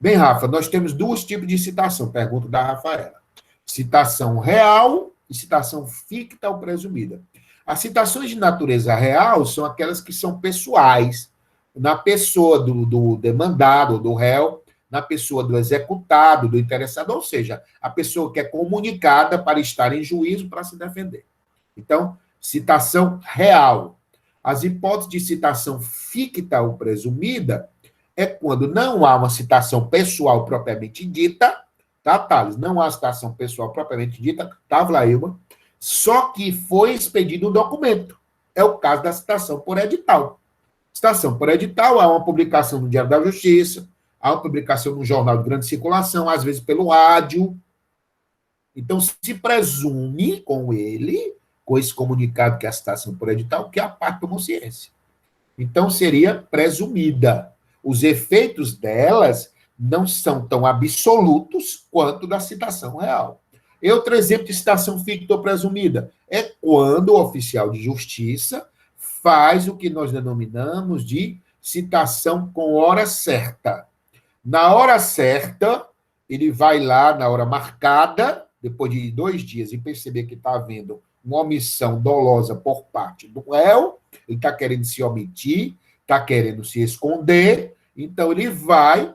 Bem, Rafa, nós temos dois tipos de citação, pergunta da Rafaela. Citação real e citação ficta ou presumida. As citações de natureza real são aquelas que são pessoais, na pessoa do demandado, do réu, na pessoa do executado, do interessado, ou seja, a pessoa que é comunicada para estar em juízo para se defender. Então, citação real. As hipóteses de citação ficta ou presumida é quando não há uma citação pessoal propriamente dita, tá, Thales? Não há citação pessoal propriamente dita, tá, Vlailma? Só que foi expedido um documento. É o caso da citação por edital. Citação por edital, há uma publicação no Diário da Justiça, há uma publicação no jornal de grande circulação, às vezes pelo rádio. Então, se presume com ele, com esse comunicado que é a citação por edital, que a parte tomou ciência. Então, seria presumida. Os efeitos delas não são tão absolutos quanto da citação real. E outro exemplo de citação ficta ou presumida é quando o oficial de justiça faz o que nós denominamos de citação com hora certa. Na hora certa, ele vai lá na hora marcada, depois de 2 dias, e perceber que está havendo uma omissão dolosa por parte do réu, ele está querendo se omitir, está querendo se esconder, então ele vai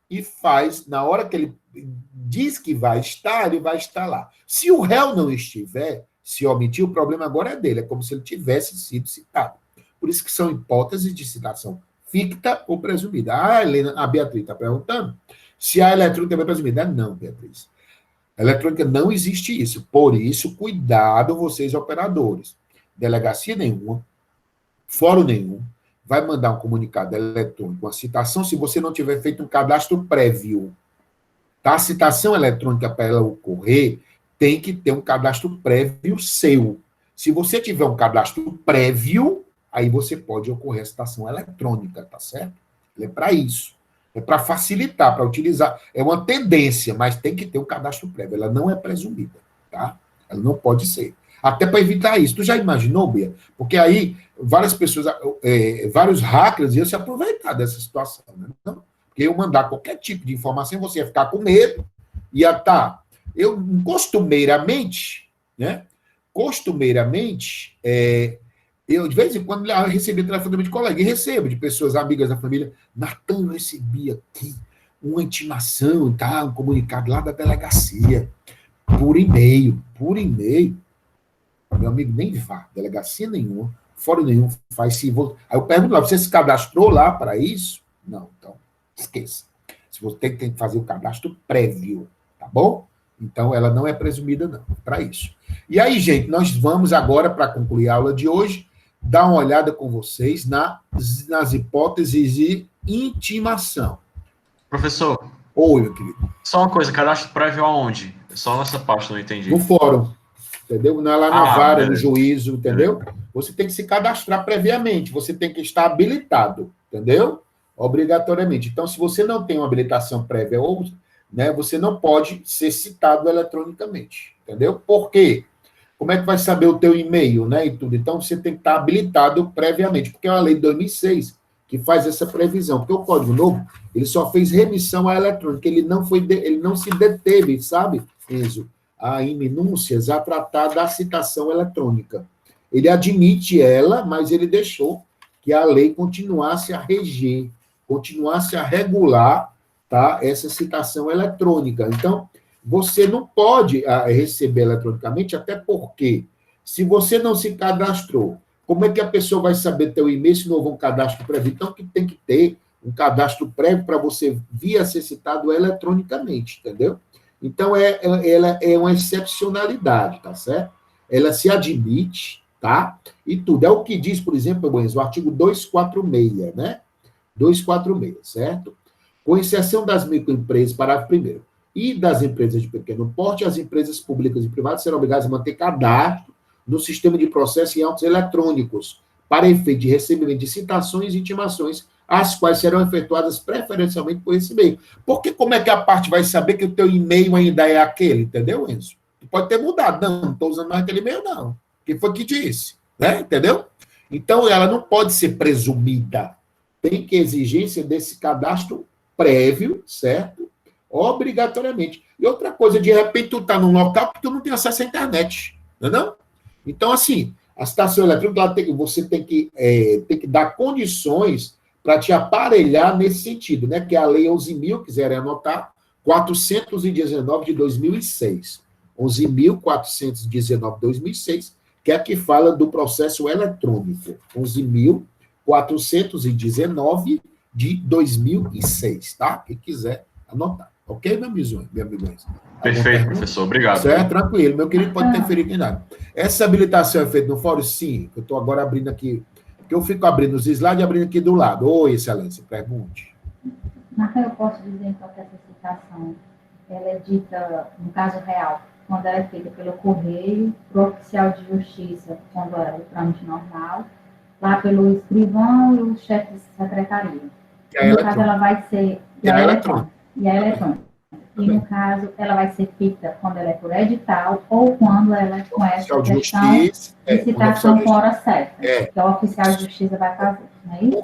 e faz, na hora que ele diz que vai estar, ele vai estar lá. Se o réu não estiver, se omitir, o problema agora é dele, é como se ele tivesse sido citado. Por isso que são hipóteses de citação ficta ou presumida. A Beatriz está perguntando se a eletrônica é presumida. Não, Beatriz. A eletrônica não existe isso. Por isso, cuidado vocês, operadores. Delegacia nenhuma, fórum nenhum, vai mandar um comunicado eletrônico, uma citação, se você não tiver feito um cadastro prévio. Tá? A citação eletrônica, para ela ocorrer, tem que ter um cadastro prévio seu. Se você tiver um cadastro prévio, aí você pode ocorrer a citação eletrônica, tá certo? É para isso. É para facilitar, para utilizar. É uma tendência, mas tem que ter um cadastro prévio. Ela não é presumida, tá? Ela não pode ser. Até para evitar isso. Tu já imaginou, Bia? Porque aí várias pessoas, vários hackers iam se aproveitar dessa situação, né? Não, porque eu mandar qualquer tipo de informação, você ia ficar com medo, ia estar... Eu, costumeiramente, né? Eu, de vez em quando, recebi telefonema de colega, e recebo de pessoas amigas da família. Natan, eu recebi aqui uma intimação, tá? Um comunicado lá da delegacia, por e-mail. Meu amigo, nem vá, delegacia nenhuma, fórum nenhum, faz se. Aí eu pergunto lá, você se cadastrou lá para isso? Não, então, esqueça. Se você tem que fazer o cadastro prévio, tá bom? Então, ela não é presumida, não, para isso. E aí, gente, nós vamos agora, para concluir a aula de hoje, dar uma olhada com vocês nas hipóteses de intimação. Professor. Oi, meu querido. Só uma coisa, cadastro prévio aonde? Só nessa parte, não entendi. No fórum, entendeu? Lá na vara, beleza. no juízo, entendeu? Você tem que se cadastrar previamente, você tem que estar habilitado, entendeu? Obrigatoriamente. Então, se você não tem uma habilitação prévia, ou, né, você não pode ser citado eletronicamente, entendeu? Por quê? Como é que vai saber o teu e-mail, né, e tudo? Então, você tem que estar habilitado previamente, porque é uma lei de 2006 que faz essa previsão, porque o Código Novo, ele só fez remissão à eletrônica, ele não se deteve, sabe, Enzo, em minúcias a tratar da citação eletrônica. Ele admite ela, mas ele deixou que a lei continuasse a reger, continuasse a regular, tá, essa citação eletrônica. Então, você não pode receber eletronicamente, até porque, se você não se cadastrou, como é que a pessoa vai saber teu e-mail se não houve um cadastro prévio? Então, que tem que ter um cadastro prévio para você vir a ser citado eletronicamente, entendeu? Então, ela é uma excepcionalidade, tá certo? Ela se admite, tá? E tudo. É o que diz, por exemplo, o artigo 246, né? 246, certo? Com exceção das microempresas, parágrafo 1º, e das empresas de pequeno porte, as empresas públicas e privadas serão obrigadas a manter cadastro no sistema de processo em autos eletrônicos, para efeito de recebimento de citações e intimações, as quais serão efetuadas preferencialmente por esse e-mail. Porque como é que a parte vai saber que o teu e-mail ainda é aquele, entendeu, Enzo? Tu pode ter mudado. Não estou usando mais aquele e-mail, não. Quem foi que disse? Né? Entendeu? Então, ela não pode ser presumida. Tem que exigência desse cadastro prévio, certo? Obrigatoriamente. E outra coisa, de repente tu está num local que tu não tem acesso à internet, não? Então, assim, a citação eletrônica, você tem que dar condições para te aparelhar nesse sentido, né? Que é a Lei 11.000, quiserem anotar, 419 de 2006. 11.419 de 2006, que é a que fala do processo eletrônico. 11.419 de 2006, tá? Quem quiser anotar. Ok, meu amigo? Perfeito, professor. Obrigado. Certo, tranquilo. Meu querido pode interferir em nada. Essa habilitação é feita no fórum? Sim. Eu estou agora abrindo aqui, porque eu fico abrindo os slides e abrindo aqui do lado. Oi, excelência, pergunte. Marca, eu posso dizer, então, que essa citação, ela é dita, no caso real, quando ela é feita pelo correio, para o oficial de justiça, quando é o trâmite normal, lá pelo escrivão e o chefe de secretaria. No caso, ela vai ser... E a eletrônica. E, no caso, ela vai ser feita quando ela é por edital ou quando ela é com essa questão de citação por hora certa, que o oficial de justiça vai fazer, não é isso?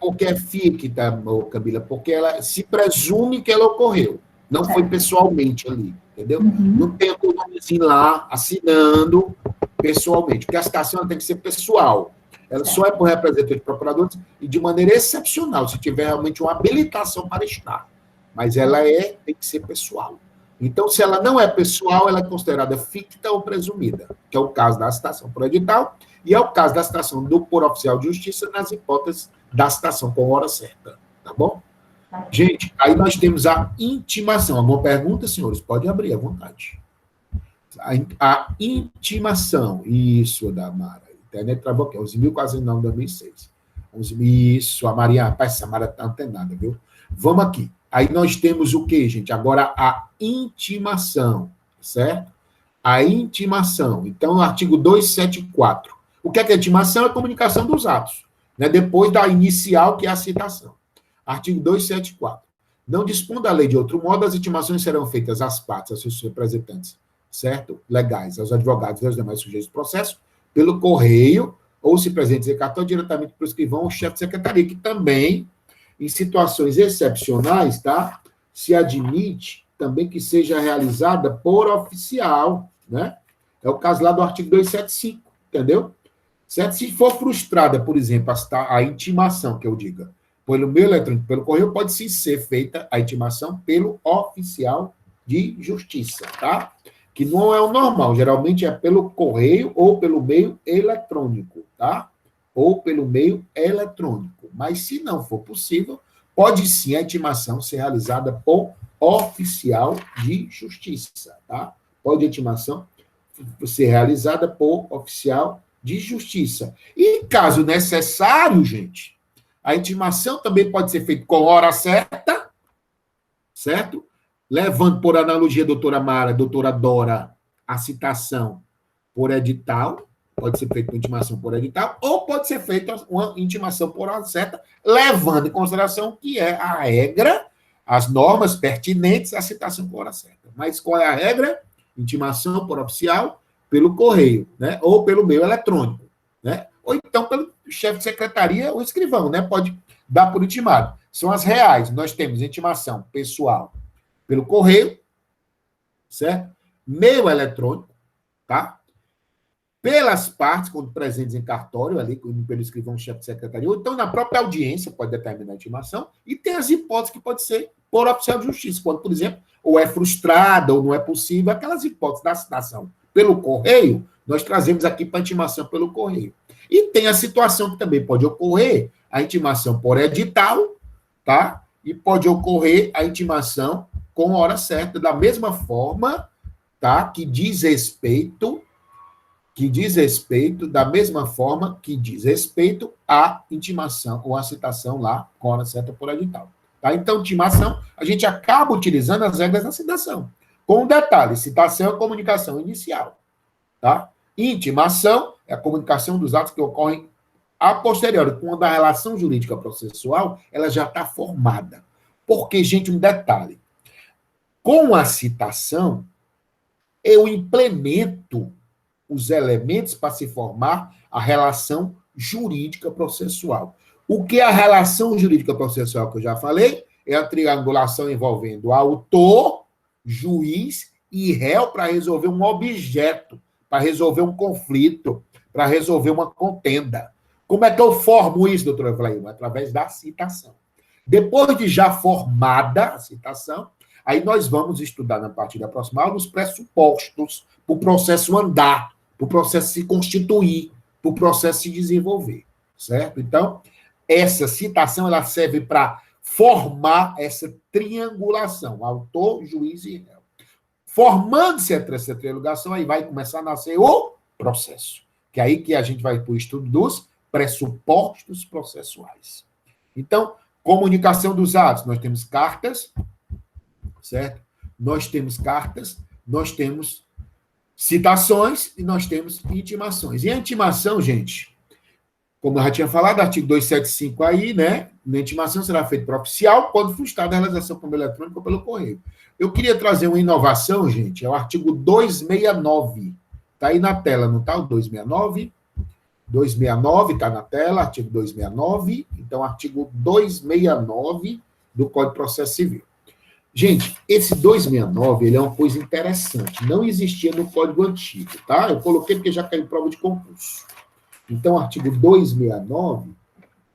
Porque é FIC, tá, Camila? Porque ela se presume que ela ocorreu. Não foi pessoalmente ali, entendeu? Não tem o nomezinho lá, assinando pessoalmente. Porque a citação tem que ser pessoal. Ela só é por representante de procuradores e de maneira excepcional, se tiver realmente uma habilitação para estar. Mas ela tem que ser pessoal. Então, se ela não é pessoal, ela é considerada ficta ou presumida, que é o caso da citação por edital, e é o caso da citação por oficial de justiça nas hipóteses da citação com hora certa. Tá bom? Gente, aí nós temos a intimação. Alguma pergunta, senhores? Pode abrir à vontade. A intimação. Isso, da Mara. A internet travou aqui. 11.409 de 2006. Isso, a Maria. Rapaz, essa Mara tá antenada, viu? Vamos aqui. Aí nós temos o quê, gente? Agora a intimação, certo? A intimação. Então, o artigo 274. O que é intimação? É a comunicação dos atos, né? Depois da inicial, que é a citação. Artigo 274. Não dispõe da lei de outro modo, as intimações serão feitas às partes, aos seus representantes, certo? Legais, aos advogados e aos demais sujeitos do processo, pelo correio, ou se presentes em cartório, diretamente para o escrivão ou chefe de secretaria, que também, em situações excepcionais, tá? Se admite também que seja realizada por oficial, né? É o caso lá do artigo 275, entendeu? Certo? Se for frustrada, por exemplo, a intimação, que eu diga, pelo meio eletrônico, pelo correio, pode sim ser feita a intimação pelo oficial de justiça, tá? Que não é o normal, geralmente é pelo correio ou pelo meio eletrônico, tá? Ou pelo meio eletrônico. Mas se não for possível, pode sim a intimação ser realizada por oficial de justiça, tá? Pode a intimação ser realizada por oficial de justiça. E caso necessário, gente, a intimação também pode ser feita com hora certa, certo? Levando por analogia a doutora Mara, a doutora Dora, a citação por edital, pode ser feita uma intimação por edital, ou pode ser feita uma intimação por hora certa, levando em consideração que é a regra, as normas pertinentes à citação por hora certa. Mas qual é a regra? Intimação por oficial pelo correio, né? Ou pelo meio eletrônico, né? Ou então pelo chefe de secretaria ou escrivão, né? Pode dar por intimado. São as reais. Nós temos intimação pessoal pelo correio, certo? Meio eletrônico, tá? Pelas partes, quando presentes em cartório, ali, pelo escrivão chefe de secretaria, ou então na própria audiência, pode determinar a intimação, e tem as hipóteses que pode ser por oficial de justiça, quando, por exemplo, ou é frustrada, ou não é possível, aquelas hipóteses da citação pelo correio, nós trazemos aqui para a intimação pelo correio. E tem a situação que também pode ocorrer, a intimação por edital, tá? E pode ocorrer a intimação com hora certa, da mesma forma, tá? Que diz respeito, da mesma forma que diz respeito à intimação ou à citação lá com hora certa por edital. Tá? Então, intimação, a gente acaba utilizando as regras da citação. Com um detalhe, citação é comunicação inicial. Tá? Intimação é a comunicação dos atos que ocorrem a posteriori, quando a relação jurídica processual ela já está formada. Porque, gente, um detalhe. Com a citação, eu implemento os elementos para se formar a relação jurídica processual. O que é a relação jurídica processual que eu já falei? É a triangulação envolvendo autor, juiz e réu para resolver um objeto, para resolver um conflito, para resolver uma contenda. Como é que eu formo isso, doutora Vlailma? Através da citação. Depois de já formada a citação, aí nós vamos estudar na partida próxima aula os pressupostos para o processo andar, para o processo se constituir, para o processo se desenvolver, certo? Então, essa citação ela serve para formar essa triangulação, autor, juiz e réu. Formando-se essa triangulação, aí vai começar a nascer o processo, que é aí que a gente vai para o estudo dos pressupostos processuais. Então, comunicação dos atos, nós temos cartas, certo? Nós temos cartas, nós temos citações e nós temos intimações. E a intimação, gente, como eu já tinha falado, artigo 275 aí, né? Na intimação será feita por oficial, quando frustrada a realização por meio eletrônico ou pelo correio. Eu queria trazer uma inovação, gente, é o artigo 269. Está aí na tela, não está? O 269? 269 está na tela, artigo 269. Então, artigo 269 do Código de Processo Civil. Gente, esse 269, ele é uma coisa interessante. Não existia no Código Antigo, tá? Eu coloquei porque já caiu prova de concurso. Então, artigo 269,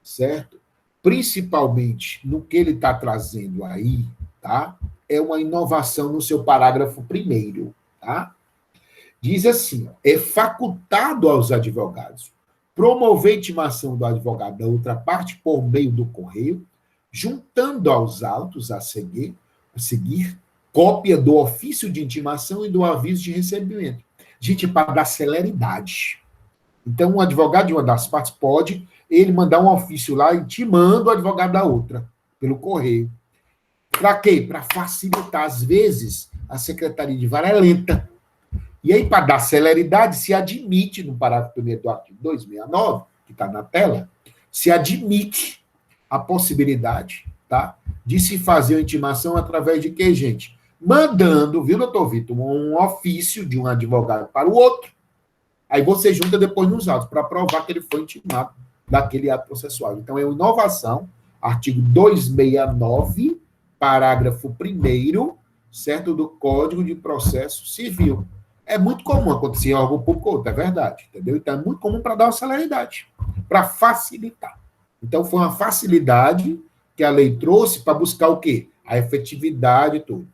certo? Principalmente no que ele está trazendo aí, tá? É uma inovação no seu parágrafo 1º, tá? Diz assim, ó, é facultado aos advogados promover intimação do advogado da outra parte por meio do correio, juntando aos autos a seguir cópia do ofício de intimação e do aviso de recebimento. Gente, para dar celeridade. Então, um advogado de uma das partes pode ele mandar um ofício lá intimando o advogado da outra, pelo correio. Para quê? Para facilitar. Às vezes, a secretaria de vara é lenta. E aí, para dar celeridade, se admite, no parágrafo 1º do artigo 269, que está na tela, se admite a possibilidade, tá, de se fazer a intimação através de quê, gente? Mandando, viu, doutor Vitor, um ofício de um advogado para o outro. Aí você junta depois nos autos, para provar que ele foi intimado daquele ato processual. Então, é uma inovação, artigo 269, parágrafo 1º, certo, do Código de Processo Civil. É muito comum acontecer em órgão público ou outro, é verdade, entendeu? Então, é muito comum para dar uma celeridade, para facilitar, Então, foi uma facilidade que a lei trouxe para buscar o quê? A efetividade e tudo.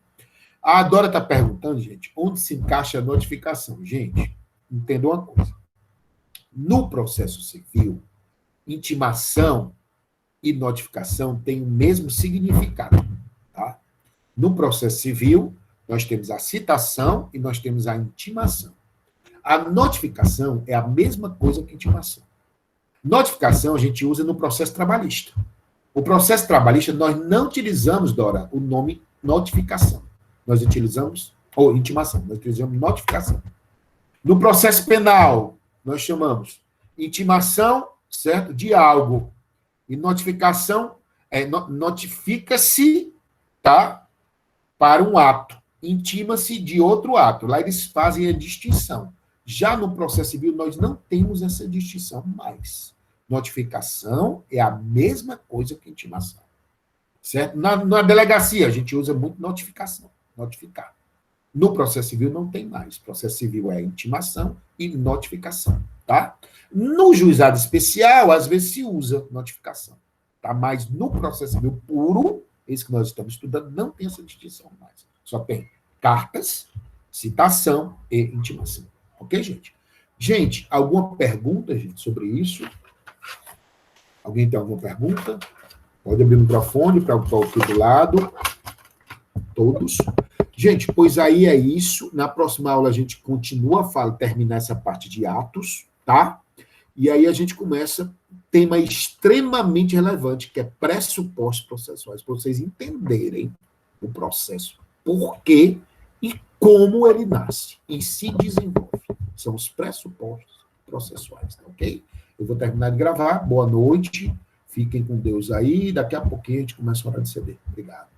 A Dora está perguntando, gente, onde se encaixa a notificação. Gente, entenda uma coisa. No processo civil, intimação e notificação têm o mesmo significado. Tá? No processo civil, nós temos a citação e nós temos a intimação. A notificação é a mesma coisa que intimação. Notificação a gente usa no processo trabalhista. O processo trabalhista, nós não utilizamos, Dora, o nome notificação. Nós utilizamos, ou intimação, nós utilizamos notificação. No processo penal, nós chamamos intimação, certo, de algo. E notificação, notifica-se, tá, para um ato. Intima-se de outro ato. Lá eles fazem a distinção. Já no processo civil, nós não temos essa distinção mais. Notificação é a mesma coisa que intimação. Certo? Na delegacia, a gente usa muito notificação. Notificar. No processo civil, não tem mais. Processo civil é intimação e notificação. Tá? No juizado especial, às vezes se usa notificação. Tá? Mas no processo civil puro, esse que nós estamos estudando, não tem essa distinção mais. Só tem cartas, citação e intimação. Ok, gente? Gente, alguma pergunta, gente, sobre isso? Alguém tem alguma pergunta? Pode abrir o microfone para o aqui do lado. Todos. Gente, pois aí é isso. Na próxima aula a gente continua a terminar essa parte de atos, tá? E aí a gente começa tema extremamente relevante, que é pressupostos processuais, para vocês entenderem o processo, por quê e como ele nasce e se desenvolve. São os pressupostos processuais, tá, ok? Eu vou terminar de gravar. Boa noite. Fiquem com Deus aí. Daqui a pouquinho a gente começa a hora de ceder. Obrigado.